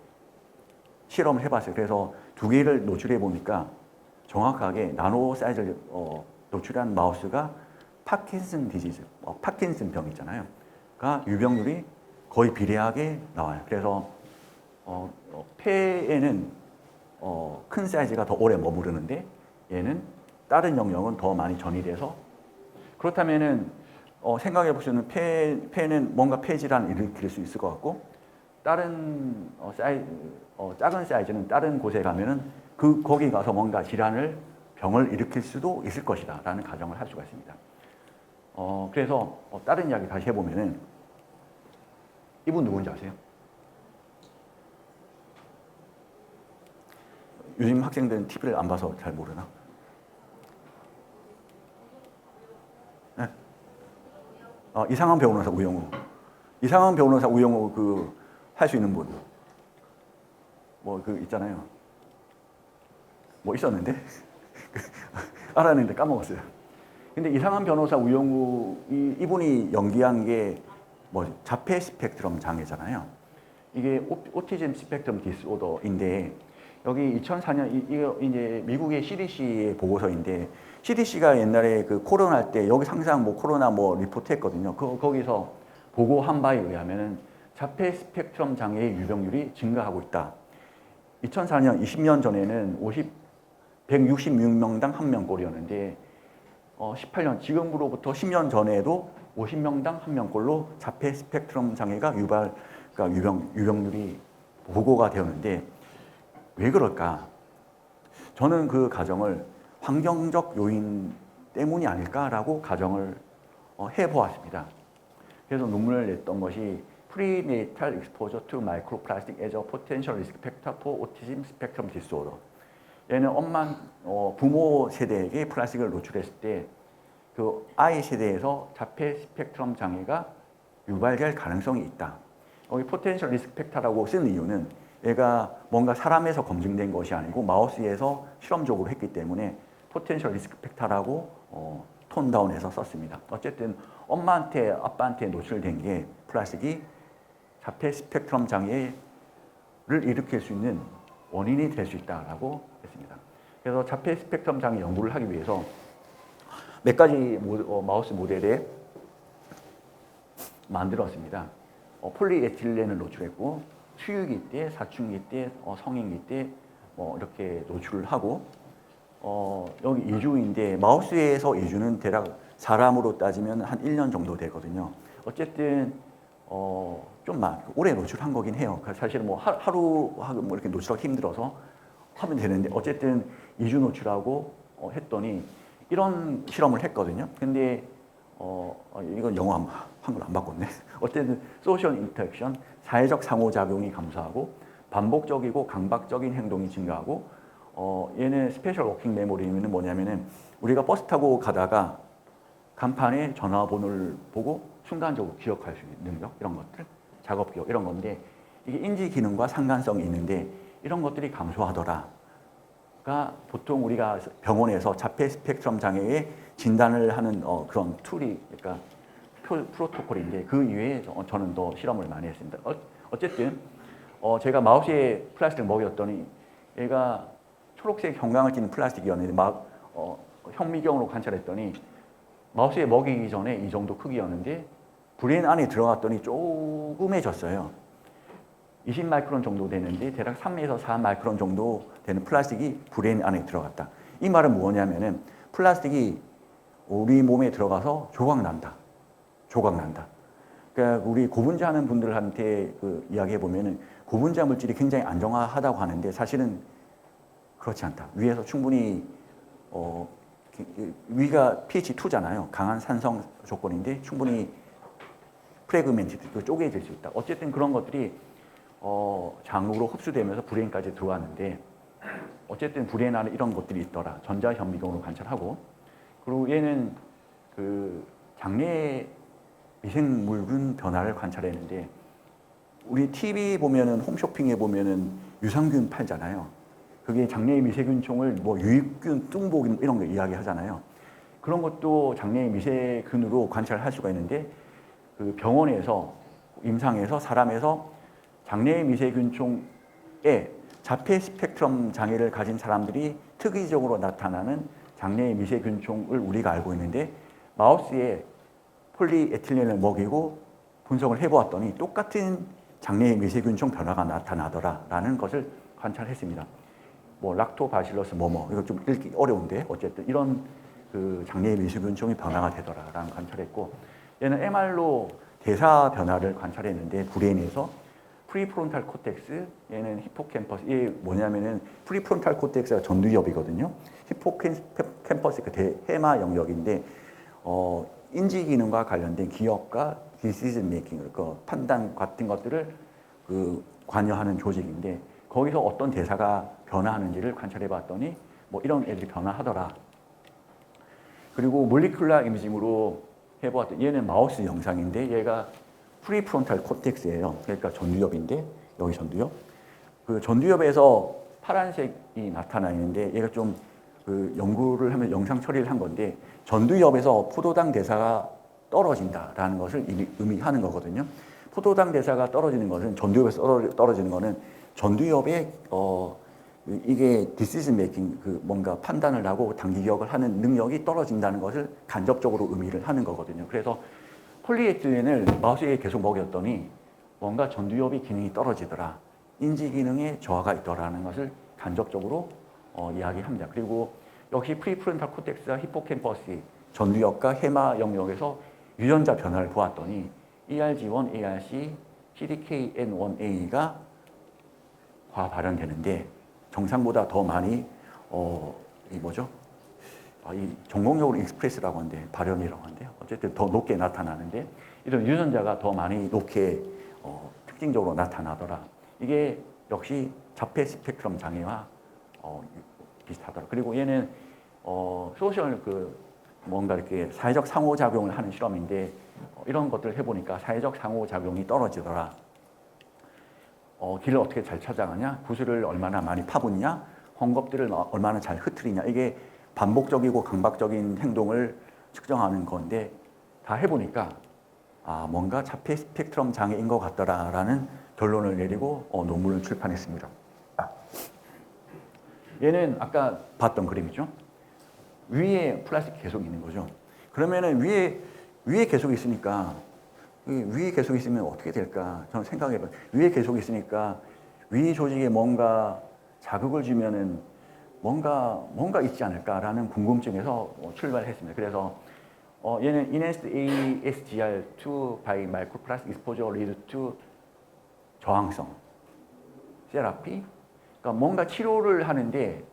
실험을 해봤어요. 그래서 2개를 노출해 보니까 정확하게 나노 사이즈를 노출한 마우스가 파킨슨 디지즈, 파킨슨 병 있잖아요. 가 유병률이 거의 비례하게 나와요. 그래서 폐에는 큰 사이즈가 더 오래 머무르는데 얘는 다른 영역은 더 많이 전이돼서 그렇다면은 생각해 보시면 폐는 뭔가 폐 질환을 일으킬 수 있을 것 같고 다른 작은 사이즈는 다른 곳에 가면은 거기 가서 뭔가 병을 일으킬 수도 있을 것이다라는 가정을 할 수가 있습니다. 그래서 다른 이야기 다시 해보면은 이분 누군지 아세요? 요즘 학생들은 TV를 안 봐서 잘 모르나? 네? 이상한 변호사 우영우. 이상한 변호사 우영우 할 수 있는 분. 있잖아요. 뭐 있었는데? 알았는데 까먹었어요. 근데 이상한 변호사 우영우 이분이 연기한 게 뭐 자폐 스펙트럼 장애잖아요. 이게 오티즘 스펙트럼 디스오더인데 여기 2004년 이거 이제 미국의 CDC의 보고서인데 CDC가 옛날에 그 코로나 할 때 여기 항상 뭐 코로나 뭐 리포트했거든요. 거기서 보고한 바에 의하면은 자폐 스펙트럼 장애의 유병률이 증가하고 있다. 2004년 20년 전에는 166명당 1명꼴이었는데 18년 지금으로부터 10년 전에도 50명당 1명꼴로 자폐 스펙트럼 장애가 그러니까 유병률이 보고가 되었는데 왜 그럴까? 저는 그 가정을 환경적 요인 때문이 아닐까라고 가정을 해보았습니다. 그래서 논문을 냈던 것이 Prenatal Exposure to Microplastic as a Potential Risk Factor for Autism Spectrum Disorder. 얘는 부모 세대에게 플라스틱을 노출했을 때 그 아이 세대에서 자폐 스펙트럼 장애가 유발될 가능성이 있다. 여기 포텐셜 리스크 팩터라고 쓴 이유는 얘가 뭔가 사람에서 검증된 것이 아니고 마우스에서 실험적으로 했기 때문에 포텐셜 리스크 팩터라고 톤다운해서 썼습니다. 어쨌든 엄마한테 아빠한테 노출된 게 플라스틱이 자폐 스펙트럼 장애를 일으킬 수 있는 원인이 될 수 있다라고 했습니다. 그래서 자폐 스펙트럼 장애 연구를 하기 위해서 몇 가지 마우스 모델에 만들었습니다. 폴리에틸렌을 노출했고 수유기 때, 사춘기 때, 성인기 때 이렇게 노출을 하고 여기 이주인데 마우스에서 이주는 대략 사람으로 따지면 한 1년 정도 되거든요. 어쨌든 좀 오래 노출한 거긴 해요. 사실은 뭐 하루 뭐 이렇게 노출하기 힘들어서 하면 되는데 어쨌든 2주 노출하고 했더니 이런 실험을 했거든요. 근데 이건 영어 한글 안 바꿨네. 어쨌든 소셜 인터랙션, 사회적 상호작용이 감소하고 반복적이고 강박적인 행동이 증가하고 얘는 스페셜 워킹 메모리는 뭐냐면은 우리가 버스 타고 가다가 간판에 전화번호를 보고 순간적으로 기억할 수 있는 능력 이런 것들, 작업 기억 이런 건데 이게 인지 기능과 상관성이 있는데 이런 것들이 감소하더라. 보통 우리가 병원에서 자폐 스펙트럼 장애의 진단을 하는 그런 툴이 그러니까 프로토콜인데 그 이외에 저는 더 실험을 많이 했습니다. 어쨌든 제가 마우스에 플라스틱을 먹였더니 얘가 초록색 형광을 띠는 플라스틱이었는데 현미경으로 관찰했더니 마우스에 먹이기 전에 이 정도 크기였는데 브레인 안에 들어갔더니 조그매졌어요. 20마이크론 정도 되는데 대략 3에서 4마이크론 정도 되는 플라스틱이 브레인 안에 들어갔다. 이 말은 뭐냐면은 플라스틱이 우리 몸에 들어가서 조각난다. 그러니까 우리 고분자 하는 분들한테 이야기해 보면은 고분자 물질이 굉장히 안정화하다고 하는데 사실은 그렇지 않다. 위에서 충분히 위가 pH 2잖아요. 강한 산성 조건인데 충분히 프래그멘티드, 쪼개질 수 있다. 어쨌든 그런 것들이 장으로 흡수되면서 브레인까지 들어왔는데 어쨌든 브레인 안에 이런 것들이 있더라. 전자현미경으로 관찰하고 그리고 얘는 그 장내 미생물군 변화를 관찰했는데 우리 TV 보면은 홈쇼핑에 보면은 유산균 팔잖아요. 그게 장내의 미세균총을 뭐 유익균, 뚱보균 이런 거 이야기하잖아요. 그런 것도 장내의 미세균으로 관찰할 수가 있는데 그 병원에서 임상에서 사람에서 장내의 미세균총에 자폐 스펙트럼 장애를 가진 사람들이 특이적으로 나타나는 장내의 미세균총을 우리가 알고 있는데 마우스에 폴리에틸렌을 먹이고 분석을 해보았더니 똑같은 장내의 미세균총 변화가 나타나더라라는 것을 관찰했습니다. 뭐 락토바실러스 이거 좀 읽기 어려운데 어쨌든 이런 그 장내의 미세균총이 변화가 되더라라는 관찰했고 얘는 MR로 대사 변화를 관찰했는데 브레인에서 프리프론탈 코텍스, 얘는 히포캠퍼스. 이게 뭐냐면은 프리프론탈 코텍스가 전두엽이거든요. 히포캠퍼스 그 대해마 영역인데 인지 기능과 관련된 기억과 디시전 메이킹, 그 판단 같은 것들을 관여하는 조직인데 거기서 어떤 대사가 변화하는지를 관찰해봤더니 뭐 이런 애들이 변화하더라. 그리고 몰리큘러 이미징으로 해보았더니 얘는 마우스 영상인데 얘가 프리프론탈 코텍스예요. 그러니까 전두엽인데 여기 전두엽. 그 전두엽에서 파란색이 나타나 있는데 얘가 좀 그 연구를 하면 영상 처리를 한 건데 전두엽에서 포도당 대사가 떨어진다라는 것을 의미하는 거거든요. 포도당 대사가 떨어지는 것은 전두엽에서 떨어지는 것은 전두엽의 이게 decision making 그 뭔가 판단을 하고 단기 기억을 하는 능력이 떨어진다는 것을 간접적으로 의미를 하는 거거든요. 그래서 폴리에틸렌을 마우스에게 계속 먹였더니 뭔가 전두엽의 기능이 떨어지더라. 인지 기능에 저하가 있더라는 것을 간접적으로 이야기합니다. 그리고 역시 프리프론탈 코텍스와 히포캠퍼스 전두엽과 해마 영역에서 유전자 변화를 보았더니 ERG1, ARC, CDKN1A가 과발현되는데 정상보다 더 많이 이 뭐죠? 이 전공용어로 익스프레스라고 하는데 발현이라고 하는데요. 어쨌든 더 높게 나타나는데 이런 유전자가 더 많이 높게 특징적으로 나타나더라. 이게 역시 자폐 스펙트럼 장애와 비슷하더라. 그리고 얘는 소셜 뭔가 이렇게 사회적 상호작용을 하는 실험인데 이런 것들을 해보니까 사회적 상호작용이 떨어지더라. 길을 어떻게 잘 찾아가냐, 구슬을 얼마나 많이 파묻냐, 헝겊들을 얼마나 잘 흩트리냐. 이게 반복적이고 강박적인 행동을 측정하는 건데 다 해보니까 뭔가 자폐 스펙트럼 장애인 것 같더라라는 결론을 내리고 논문을 출판했습니다. 얘는 아까 봤던 그림이죠. 위에 플라스틱 계속 있는 거죠. 그러면은 위에 계속 있으니까 위에 계속 있으면 어떻게 될까? 저는 생각해봐요. 위에 계속 있으니까 위 조직에 뭔가 자극을 주면은 뭔가 있지 않을까라는 궁금증에서 출발했습니다. 그래서 얘는 enhanced ASGR2 by microplastic exposure lead to 저항성 세라피. 그러니까 뭔가 치료를 하는데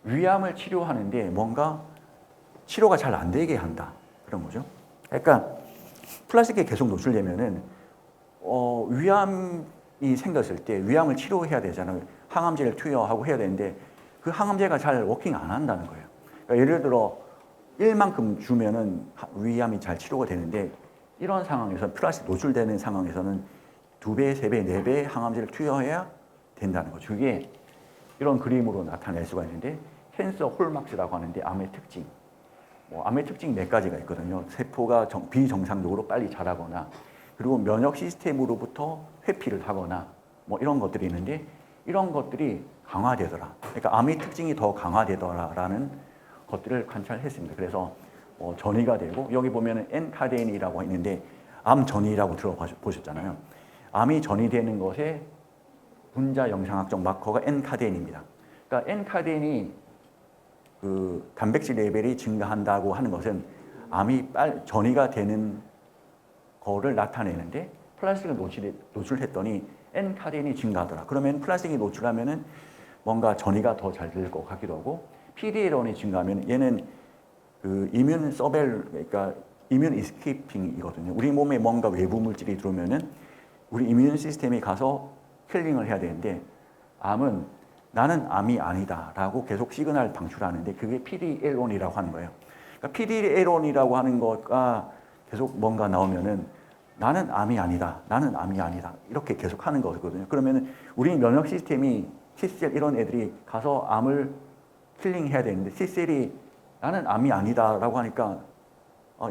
위암을 치료하는데 뭔가 치료가 잘 안 되게 한다. 그런 거죠. 그러니까 플라스틱에 계속 노출되면은 위암이 생겼을 때 위암을 치료해야 되잖아요. 항암제를 투여하고 해야 되는데 그 항암제가 잘 워킹 안 한다는 거예요. 그러니까 예를 들어 1만큼 주면은 위암이 잘 치료가 되는데 이런 상황에서 플라스틱 노출되는 상황에서는 2배, 3배, 4배 항암제를 투여해야 된다는 거죠. 그게 이런 그림으로 나타낼 수가 있는데 캔서 홀막스라고 하는데 암의 특징. 암의 특징 4가지가 있거든요. 세포가 비정상적으로 빨리 자라거나 그리고 면역 시스템으로부터 회피를 하거나 이런 것들이 있는데 이런 것들이 강화되더라. 그러니까 암의 특징이 더 강화되더라라는 것들을 관찰했습니다. 그래서 전이가 되고 여기 보면은 N카데인이라고 있는데 암 전이라고 들어보셨잖아요. 암이 전이되는 것에 분자 영상학적 마커가 N카데인입니다. 그러니까 N카데인이 그 단백질 레벨이 증가한다고 하는 것은 암이 전이가 되는 거를 나타내는데 플라스틱을 노출했더니 N카데인이 증가하더라. 그러면 플라스틱이 노출하면은 뭔가 전이가 더 잘 될 것 같기도 하고 PDL1이 증가하면 얘는 그 이뮨 서벨 그러니까 이뮨 이스케이핑이거든요. 우리 몸에 뭔가 외부 물질이 들어오면은 우리 이뮨 시스템이 가서 킬링을 해야 되는데 암은 나는 암이 아니다라고 계속 시그널을 방출하는데 그게 PDL1이라고 하는 거예요. 그러니까 PDL1이라고 하는 거가 계속 뭔가 나오면은 나는 암이 아니다, 나는 암이 아니다 이렇게 계속 하는 거거든요. 그러면은 우리 면역 시스템이 T셀 이런 애들이 가서 암을 킬링해야 되는데 T셀이 나는 암이 아니다라고 하니까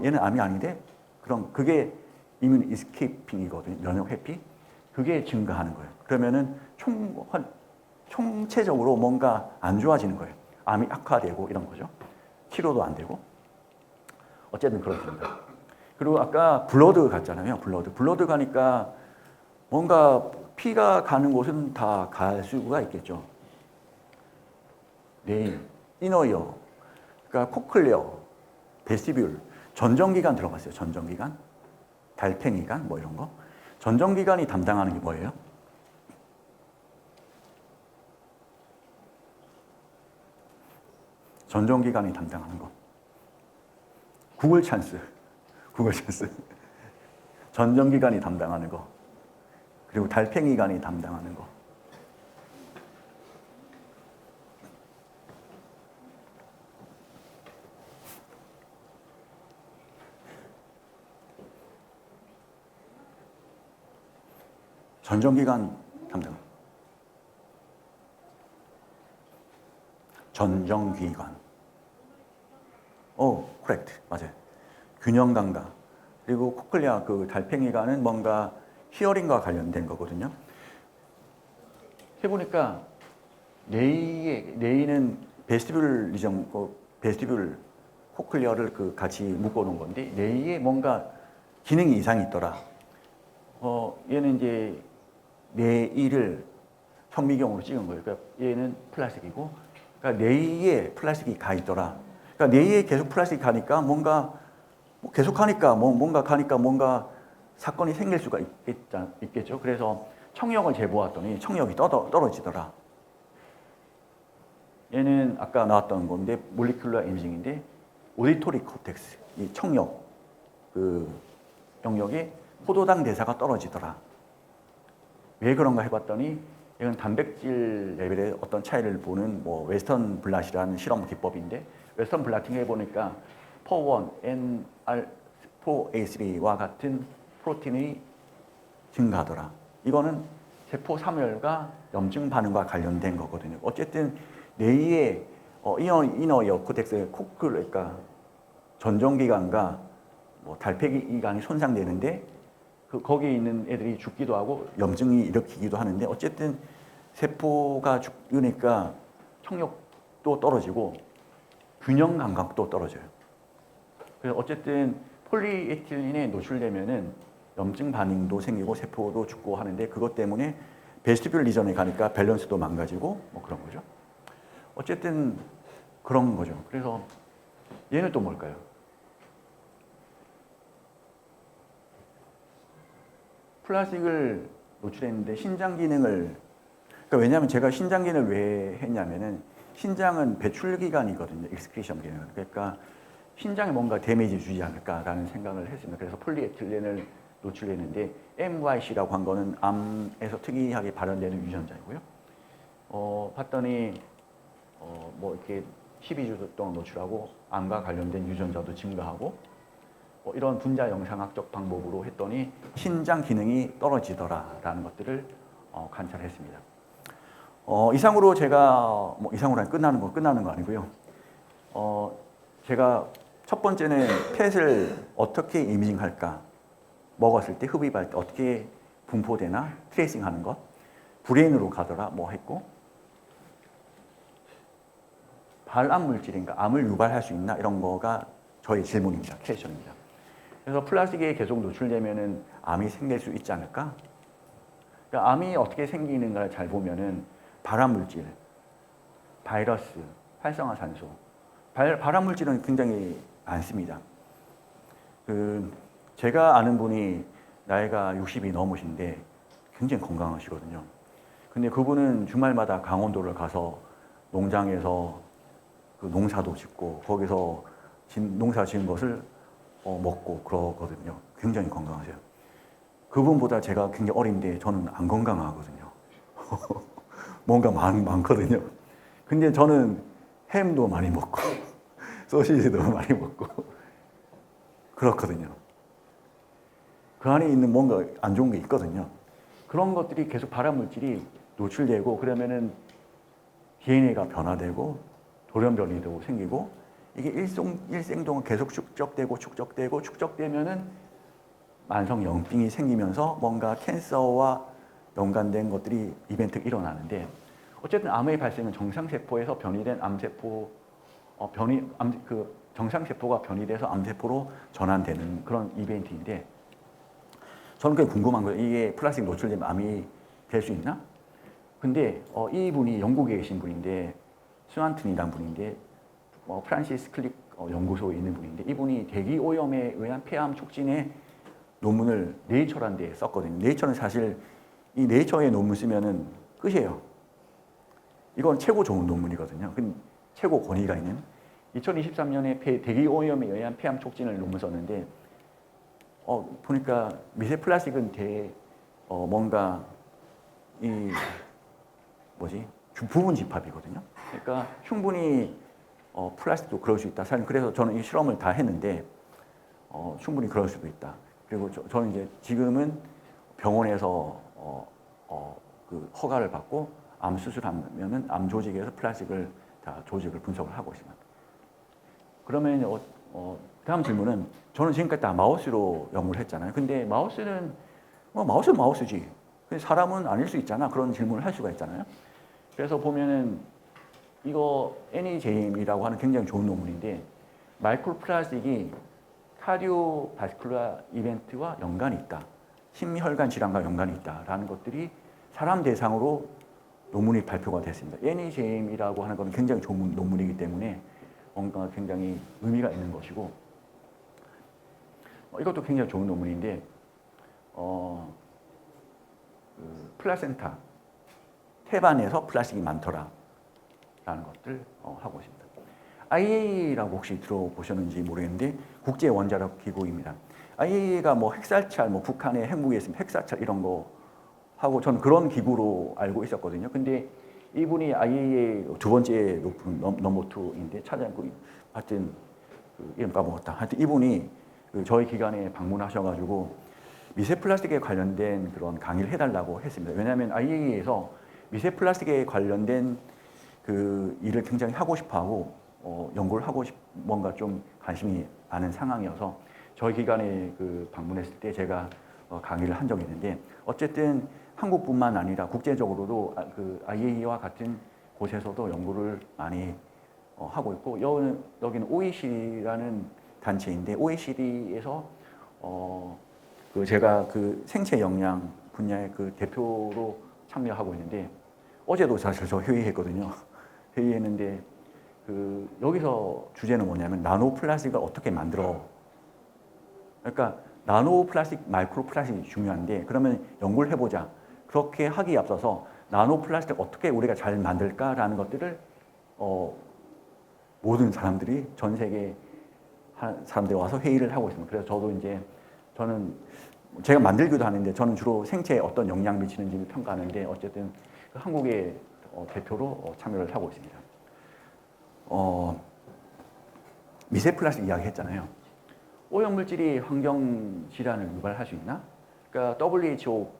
얘는 암이 아닌데 그럼 그게 이뮨 이스케이핑이거든요. 면역 회피 그게 증가하는 거예요. 그러면은 총체적으로 뭔가 안 좋아지는 거예요. 암이 악화되고 이런 거죠. 치료도 안 되고. 어쨌든 그렇습니다. 그리고 아까 블러드 갔잖아요. 블러드 가니까 뭔가 피가 가는 곳은 다 갈 수가 있겠죠. 뇌, 이너이어, 그러니까 코클레어, 베시뷸, 전정기관 들어봤어요. 전정기관, 달팽이관 뭐 이런 거. 전정기관이 담당하는 게 뭐예요? 전정기관이 담당하는 거. 구글 찬스. 전정기관이 담당하는 거. 그리고 달팽이관이 담당하는 거. 전정기관 담당. 전정기관. correct. 맞아요. 균형 감각. 그리고 코클리아 그 달팽이관은 뭔가 히어링과 관련된 거거든요. 해보니까 뇌는 베스티뷴 리전, 베스티뷴 코클리아를 그 같이 묶어놓은 건데 뇌에 뭔가 기능이 이상이 있더라. 얘는 이제 뇌를 현미경으로 찍은 거예요. 그러니까 얘는 플라스틱이고, 그러니까 뇌에 플라스틱이 가 있더라. 그러니까 뇌에 계속 플라스틱이 가니까 뭔가 계속 가니까 뭔가 가니까 뭔가 사건이 생길 수가 있겠죠. 그래서 청력을 재보았더니 청력이 떨어지더라. 얘는 아까 나왔던 건데 몰리큘러 이미징인데 오디토리 코텍스, 이 청력 그 영역에 포도당 대사가 떨어지더라. 왜 그런가 해봤더니 이건 단백질 레벨의 어떤 차이를 보는 뭐 웨스턴 블랏이라는 실험 기법인데 웨스턴 블라팅 해보니까 POR1, NR4A3와 같은 프로틴이 증가하더라. 이거는 세포 사멸과 염증 반응과 관련된 거거든요. 어쨌든 뇌의 이너 코텍스 코클, 전정기관과 뭐 달팽이관이 손상되는데 거기에 있는 애들이 죽기도 하고 염증이 일으키기도 하는데 어쨌든 세포가 죽으니까 청력도 떨어지고 균형 감각도 떨어져요. 그래서 어쨌든 폴리에틸렌에 노출되면은 염증 반응도 생기고 세포도 죽고 하는데 그것 때문에 베스티뷴 리전에 가니까 밸런스도 망가지고 뭐 그런 거죠. 어쨌든 그런 거죠. 그래서 얘는 또 뭘까요? 플라스틱을 노출했는데 신장 기능을, 그러니까 왜냐하면 제가 신장 기능을 왜 했냐면은 신장은 배출 기관이거든요. 익스크리션 기능. 그러니까 신장에 뭔가 데미지 주지 않을까라는 생각을 했습니다. 그래서 폴리에틸렌을 노출했는데 MYC라고 한 거는 암에서 특이하게 발현되는 유전자이고요. 봤더니 뭐 이렇게 12주 동안 노출하고 암과 관련된 유전자도 증가하고 이런 분자 영상학적 방법으로 했더니 신장 기능이 떨어지더라라는 것들을 관찰했습니다. 이상으로 제가 이상으로 끝나는 거 아니고요. 제가 첫 번째는 펫을 어떻게 이미징할까, 먹었을 때 흡입할 때 어떻게 분포되나 트레이싱하는 것, 브레인으로 가더라 뭐 했고, 발암 물질인가 암을 유발할 수 있나 이런 거가 저의 질문입니다. 퀘스천입니다. 그래서 플라스틱에 계속 노출되면은 암이 생길 수 있지 않을까? 그러니까 암이 어떻게 생기는가를 잘 보면은 발암 물질, 바이러스, 활성화산소, 발암 물질은 굉장히 많습니다. 제가 아는 분이 나이가 60이 넘으신데 굉장히 건강하시거든요. 근데 그분은 주말마다 강원도를 가서 농장에서 그 농사도 짓고 거기서 농사 지은 것을 먹고 그러거든요. 굉장히 건강하세요. 그분보다 제가 굉장히 어린데 저는 안 건강하거든요. 뭔가 많거든요. 근데 저는 햄도 많이 먹고 소시지도 많이 먹고 그렇거든요. 그 안에 있는 뭔가 안 좋은 게 있거든요. 그런 것들이 계속 발암물질이 노출되고 그러면은 DNA가 변화되고 돌연변이도 생기고 이게 일생 동안 계속 축적되면은 만성 염증이 생기면서 뭔가 캔서와 연관된 것들이 이벤트가 일어나는데 어쨌든 암의 발생은 정상세포에서 변이된 암세포 정상세포가 변이돼서 암세포로 전환되는 그런 이벤트인데 저는 그게 궁금한 거예요. 이게 플라스틱 노출되면 암이 될 수 있나? 근데 이분이 영국에 계신 분인데 스완튼이라는 분인데 프란시스 클릭 연구소에 있는 분인데 이분이 대기 오염에 의한 폐암 촉진의 논문을 네이처라는 데에 썼거든요. 네이처는 사실 이 네이처의 논문 쓰면은 끝이에요. 이건 최고 좋은 논문이거든요. 최고 권위가 있는 2023년에 대기 오염에 의한 폐암 촉진을 논문 썼는데 보니까 미세 플라스틱은 뭔가 부분 집합이거든요. 그러니까 충분히 플라스틱도 그럴 수 있다. 사실 그래서 저는 이 실험을 다 했는데 충분히 그럴 수도 있다. 그리고 저는 이제 지금은 병원에서 그 허가를 받고 암 수술하면은 암 조직에서 플라스틱을 다 조직을 분석을 하고 있습니다. 그러면 다음 질문은 저는 지금까지 다 마우스로 연구를 했잖아요. 근데 마우스는 마우스는 마우스지. 근데 사람은 아닐 수 있잖아. 그런 질문을 할 수가 있잖아요. 그래서 보면은 이거 NEJM이라고 하는 굉장히 좋은 논문인데 마이크로 플라스틱이 카디오바스쿨라 이벤트와 연관이 있다. 심혈관 질환과 연관이 있다라는 것들이 사람 대상으로 논문이 발표가 됐습니다. NEJM이라고 하는 건 굉장히 좋은 논문이기 때문에 뭔가 굉장히 의미가 있는 것이고 이것도 굉장히 좋은 논문인데 플라센타 태반에서 플라스틱이 많더라 라는 것들 하고 있습니다. IAEA라고 혹시 들어보셨는지 모르겠는데 국제 원자력 기구입니다. IAEA가 뭐 핵살찰, 뭐 북한의 핵무기에 있으면 핵살찰 이런 거 하고 저는 그런 기구로 알고 있었거든요. 근데 이분이 IAEA 두 번째 높은 넘버 2인데 찾아뵙고 하여튼 이름 까먹었다. 하여튼 이분이 저희 기관에 방문하셔가지고 미세 플라스틱에 관련된 그런 강의를 해달라고 했습니다. 왜냐하면 IAEA에서 미세 플라스틱에 관련된 그 일을 굉장히 하고 싶어하고 연구를 하고 뭔가 좀 관심이 많은 상황이어서 저희 기관에 방문했을 때 제가 강의를 한 적이 있는데 어쨌든 한국뿐만 아니라 국제적으로도 그 IAEA와 같은 곳에서도 연구를 많이 하고 있고 여기는 OECD라는 단체인데 OECD에서 제가 그 생체 영양 분야의 그 대표로 참여하고 있는데 어제도 사실 저 회의했거든요. 회의했는데 여기서 주제는 뭐냐면 나노 플라스틱을 어떻게 만들어. 그러니까 나노 플라스틱, 마이크로 플라스틱이 중요한데 그러면 연구를 해보자. 그렇게 하기에 앞서서 나노 플라스틱 어떻게 우리가 잘 만들까라는 것들을 모든 사람들이 전 세계 사람들이 와서 회의를 하고 있습니다. 그래서 저도 이제 저는 제가 만들기도 하는데 저는 주로 생체에 어떤 영향 미치는지를 평가하는데 어쨌든 한국의 대표로 참여를 하고 있습니다. 미세 플라스틱 이야기 했잖아요. 오염물질이 환경 질환을 유발할 수 있나? 그러니까 WHO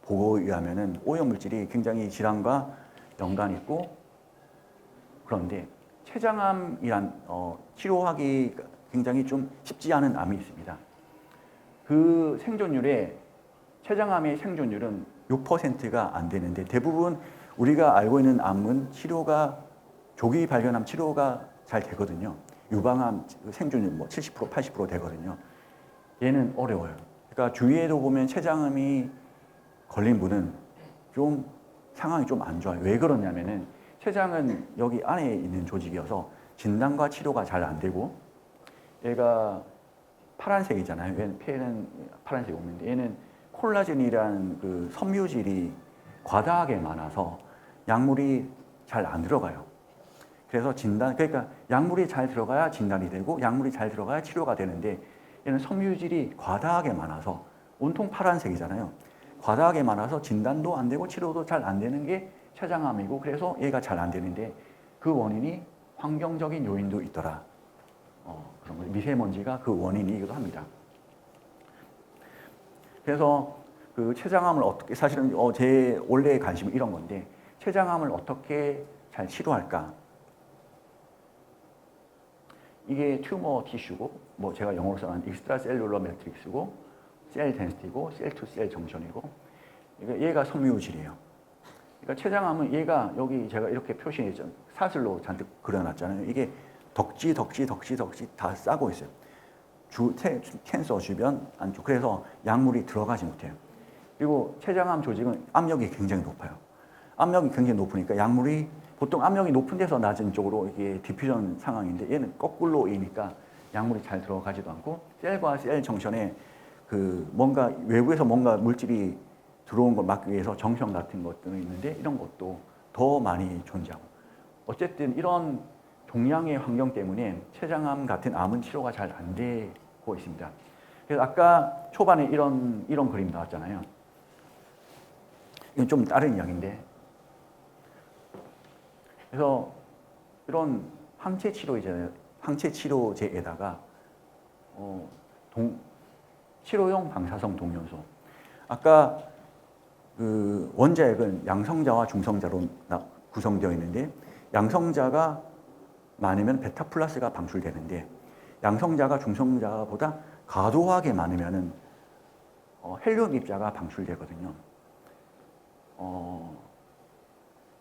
보고에 의하면은 오염물질이 굉장히 질환과 연관이 있고 그런데 췌장암이란 치료하기 굉장히 좀 쉽지 않은 암이 있습니다. 그 생존율에 췌장암의 생존율은 6%가 안 되는데 대부분 우리가 알고 있는 암은 치료가 조기 발견암 치료가 잘 되거든요. 유방암 생존율 뭐 70%, 80% 되거든요. 얘는 어려워요. 그러니까 주위에도 보면 췌장암이 걸린 분은 좀 상황이 좀 안 좋아요. 왜 그러냐면은 췌장은 여기 안에 있는 조직이어서 진단과 치료가 잘 안 되고 얘가 파란색이잖아요. 얘는 폐는 파란색 오는데 얘는 콜라겐이라는 그 섬유질이 과다하게 많아서 약물이 잘 안 들어가요. 그래서 그러니까 약물이 잘 들어가야 진단이 되고 약물이 잘 들어가야 치료가 되는데 얘는 섬유질이 과다하게 많아서 온통 파란색이잖아요. 과다하게 많아서 진단도 안 되고 치료도 잘 안 되는 게 췌장암이고 그래서 얘가 잘 안 되는데 그 원인이 환경적인 요인도 있더라. 그런 거죠. 미세먼지가 그 원인이기도 합니다. 그래서 그 췌장암을 어떻게 사실은 제 원래의 관심은 이런 건데 췌장암을 어떻게 잘 치료할까? 이게 튜머 티슈고 뭐 제가 영어로 써놓은 익스트라 셀룰러 매트릭스고 셀 덴시티고 셀 투 셀 정션이고 얘가 섬유질이에요. 그러니까 췌장암은 얘가 여기 제가 이렇게 표시했죠. 사슬로 잔뜩 그려놨잖아요. 이게 덕지 다 싸고 있어요. 캔서 주변 안쪽. 그래서 약물이 들어가지 못해요. 그리고 췌장암 조직은 압력이 굉장히 높아요. 압력이 굉장히 높으니까 약물이 보통 압력이 높은 데서 낮은 쪽으로 이게 디퓨전 상황인데 얘는 거꾸로이니까 약물이 잘 들어가지도 않고 셀과 셀 정션에 뭔가 외부에서 뭔가 물질이 들어온 걸 막기 위해서 정션 같은 것들이 있는데 이런 것도 더 많이 존재하고 어쨌든 이런 동양의 환경 때문에 췌장암 같은 암은 치료가 잘 안 되고 있습니다. 그래서 아까 초반에 이런 그림 나왔잖아요. 이건 좀 다른 이야기인데 그래서 이런 항체 치료제잖아요. 항체 치료제에다가 치료용 방사성 동요소. 아까 그 원자핵은 양성자와 중성자로 구성되어 있는데 양성자가 많으면 베타 플러스가 방출되는데 양성자가 중성자보다 과도하게 많으면은 헬륨 입자가 방출되거든요.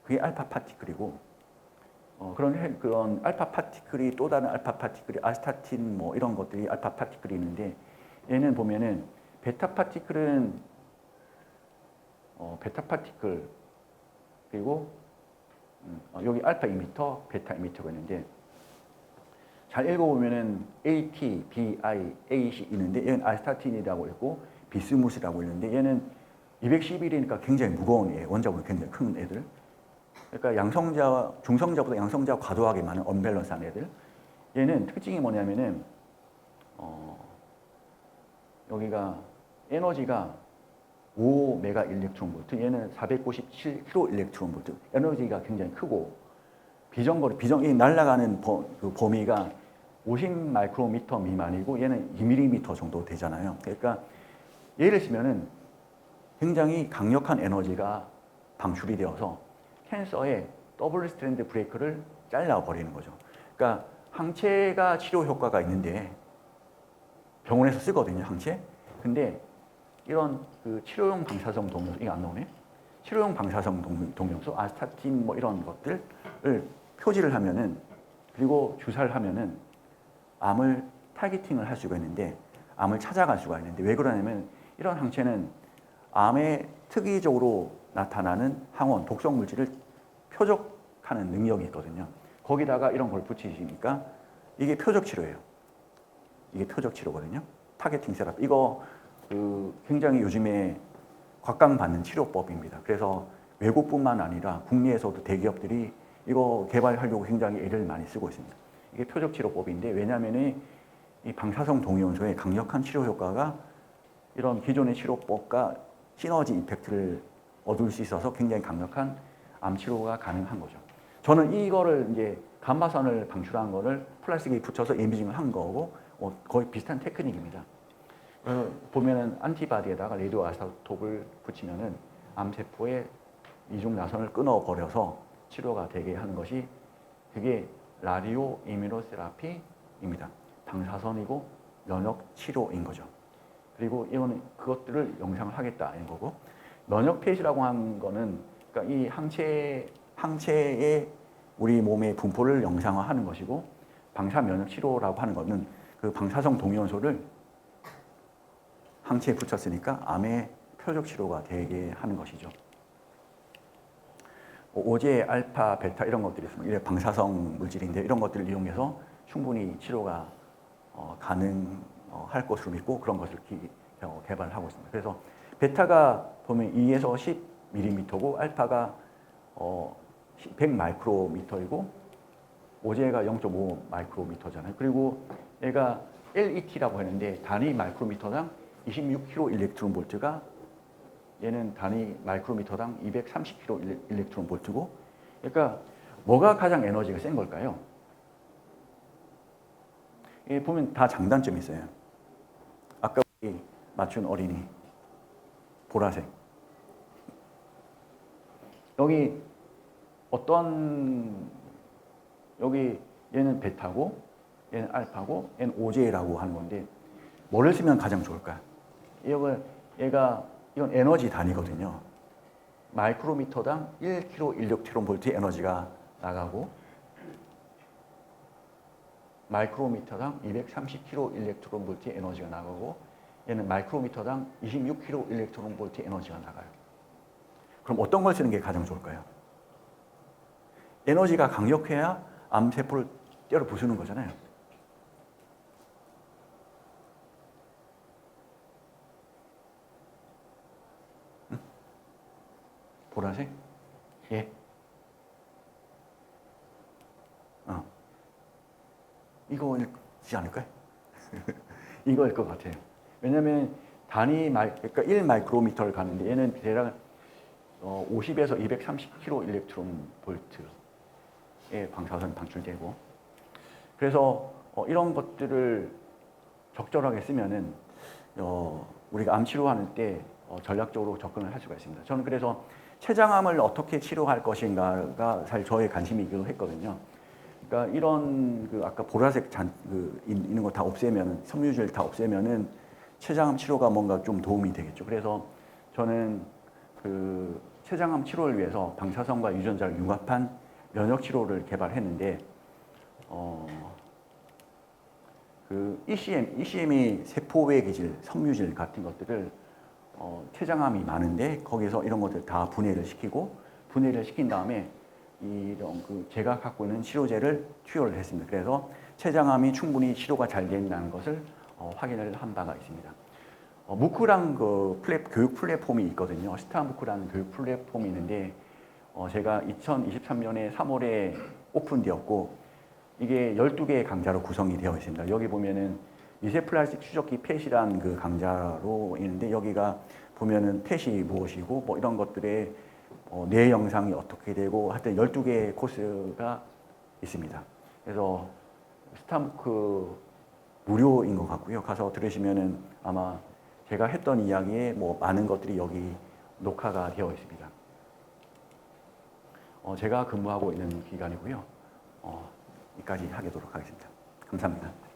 그게 알파 파티클이고 그런 알파 파티클이 또 다른 알파 파티클이 아스타틴 뭐 이런 것들이 알파 파티클이 있는데 얘는 보면은 베타 파티클은 베타 파티클 그리고 여기 알파 이미터, 베타 이미터가 있는데 잘 읽어보면은 AT, BI, AC 있는데 얘는 아스타틴이라고 있고 비스무스라고 있는데 얘는 211이니까 굉장히 무거운 애, 원자보다 굉장히 큰 애들. 그러니까 양성자, 중성자보다 양성자가 과도하게 많은 언밸런스한 애들. 얘는 특징이 뭐냐면은 여기가 에너지가 5메가 일렉트론 볼트, 얘는 497kilo 일렉트론 볼트. 에너지가 굉장히 크고 비정이 날아가는 그 범위가 50 마이크로미터 미만이고 얘는 2mm 정도 되잖아요. 그러니까 예를 들면은 굉장히 강력한 에너지가 방출이 되어서 캔서의 더블 스트랜드 브레이크를 잘라버리는 거죠. 그러니까 항체가 치료 효과가 있는데 병원에서 쓰거든요, 항체. 근데 이런 그 치료용 방사성 동요소, 이게 안 나오네? 치료용 방사성 동요소, 아스타틴 뭐 이런 것들을 표지를 하면은 그리고 주사를 하면은 암을 타겟팅을 할 수가 있는데 암을 찾아갈 수가 있는데 왜 그러냐면 이런 항체는 암에 특이적으로 나타나는 항원, 독성 물질을 표적하는 능력이 있거든요. 거기다가 이런 걸 붙이시니까 이게 표적 치료예요. 이게 표적 치료거든요. 타겟팅 세라피. 이거 굉장히 요즘에 곽강받는 치료법입니다. 그래서 외국뿐만 아니라 국내에서도 대기업들이 이거 개발하려고 굉장히 애를 많이 쓰고 있습니다. 이게 표적 치료법인데 왜냐하면 이 방사성 동위원소의 강력한 치료 효과가 이런 기존의 치료법과 시너지 이펙트를 얻을 수 있어서 굉장히 강력한 암 치료가 가능한 거죠. 저는 이거를 이제 감마선을 방출한 거를 플라스틱에 붙여서 이미징을 한 거고 거의 비슷한 테크닉입니다. 보면은 안티바디에다가 레디오 아이소톱을 붙이면은 암세포의 이중 나선을 끊어버려서 치료가 되게 하는 것이 그게 라디오 이뮤노세라피입니다. 방사선이고 면역 치료인 거죠. 그리고 이거는 그것들을 영상을 하겠다는 거고 면역 폐시라고 한 거는 그러니까 이 항체의 우리 몸의 분포를 영상화하는 것이고 방사 면역 치료라고 하는 거는 그 방사성 동위원소를 항체에 붙였으니까 암의 표적 치료가 되게 하는 것이죠. 오제, 알파, 베타 이런 것들이 있습니다. 이게 방사성 물질인데 이런 것들을 이용해서 충분히 치료가 가능할 것으로 믿고 그런 것을 개발을 하고 있습니다. 그래서 베타가 보면 2에서 10mm고 알파가 100 마이크로미터이고 오제가 0.5 마이크로미터잖아요. 그리고 얘가 LET라고 하는데 단위 마이크로미터당 26kilo 일렉트론 볼트가 얘는 단위 마이크로미터당 230kilo 일렉트론 볼트고 그러니까 뭐가 가장 에너지가 센 걸까요? 보면 다 장단점이 있어요. 아까 맞춘 어린이 보라색 여기 여기 얘는 베타고 얘는 알파고 얘는 오제라고 하는 건데 뭐를 쓰면 가장 좋을까요? 이건 에너지 단위거든요. 마이크로미터당 1kilo 일렉트론 볼트 에너지가 나가고 마이크로미터당 230kilo 일렉트론 볼트 에너지가 나가고 얘는 마이크로미터당 26kilo 일렉트론 볼트 에너지가 나가요. 그럼 어떤 걸 쓰는 게 가장 좋을까요? 에너지가 강력해야 암세포를 때려 부수는 거잖아요. 응? 보라색? 예. 이거지 않을까요? 이거일 것 같아요. 왜냐면 그러니까 1 마이크로미터를 가는데 얘는 대략 50에서 230kilo 일렉트론 볼트의 방사선이 방출되고 그래서 이런 것들을 적절하게 쓰면은 우리가 암 치료하는 때 전략적으로 접근을 할 수가 있습니다. 저는 그래서 췌장암을 어떻게 치료할 것인가가 사실 저의 관심이기도 했거든요. 그러니까 이런 그 아까 보라색 있는 거 다 없애면 섬유질 다 없애면은 췌장암 치료가 뭔가 좀 도움이 되겠죠. 그래서 저는 그 췌장암 치료를 위해서 방사선과 유전자를 융합한 면역 치료를 개발했는데 그 ECM이 세포외 기질, 섬유질 같은 것들을 췌장암이 많은데 거기서 이런 것들 다 분해를 시킨 다음에 이런 그 제가 갖고 있는 치료제를 투여를 했습니다. 그래서 췌장암이 충분히 치료가 잘 된다는 것을 확인을 한 바가 있습니다. 무크랑 그 교육 플랫폼이 있거든요. 스타무크라는 교육 플랫폼이 있는데 제가 2023년에 3월에 오픈되었고 이게 12개의 강좌로 구성이 되어 있습니다. 여기 보면은 미세 플라스틱 추적기 펫이라는 그 강좌로 있는데 여기가 보면은 펫이 무엇이고 뭐 이런 것들의 뇌 영상이 어떻게 되고 하여튼 12개의 코스가 있습니다. 그래서 스타무크 무료인 것 같고요. 가서 들으시면은 아마 제가 했던 이야기에 뭐 많은 것들이 여기 녹화가 되어 있습니다. 제가 근무하고 있는 기간이고요. 여기까지 하도록 하겠습니다. 감사합니다.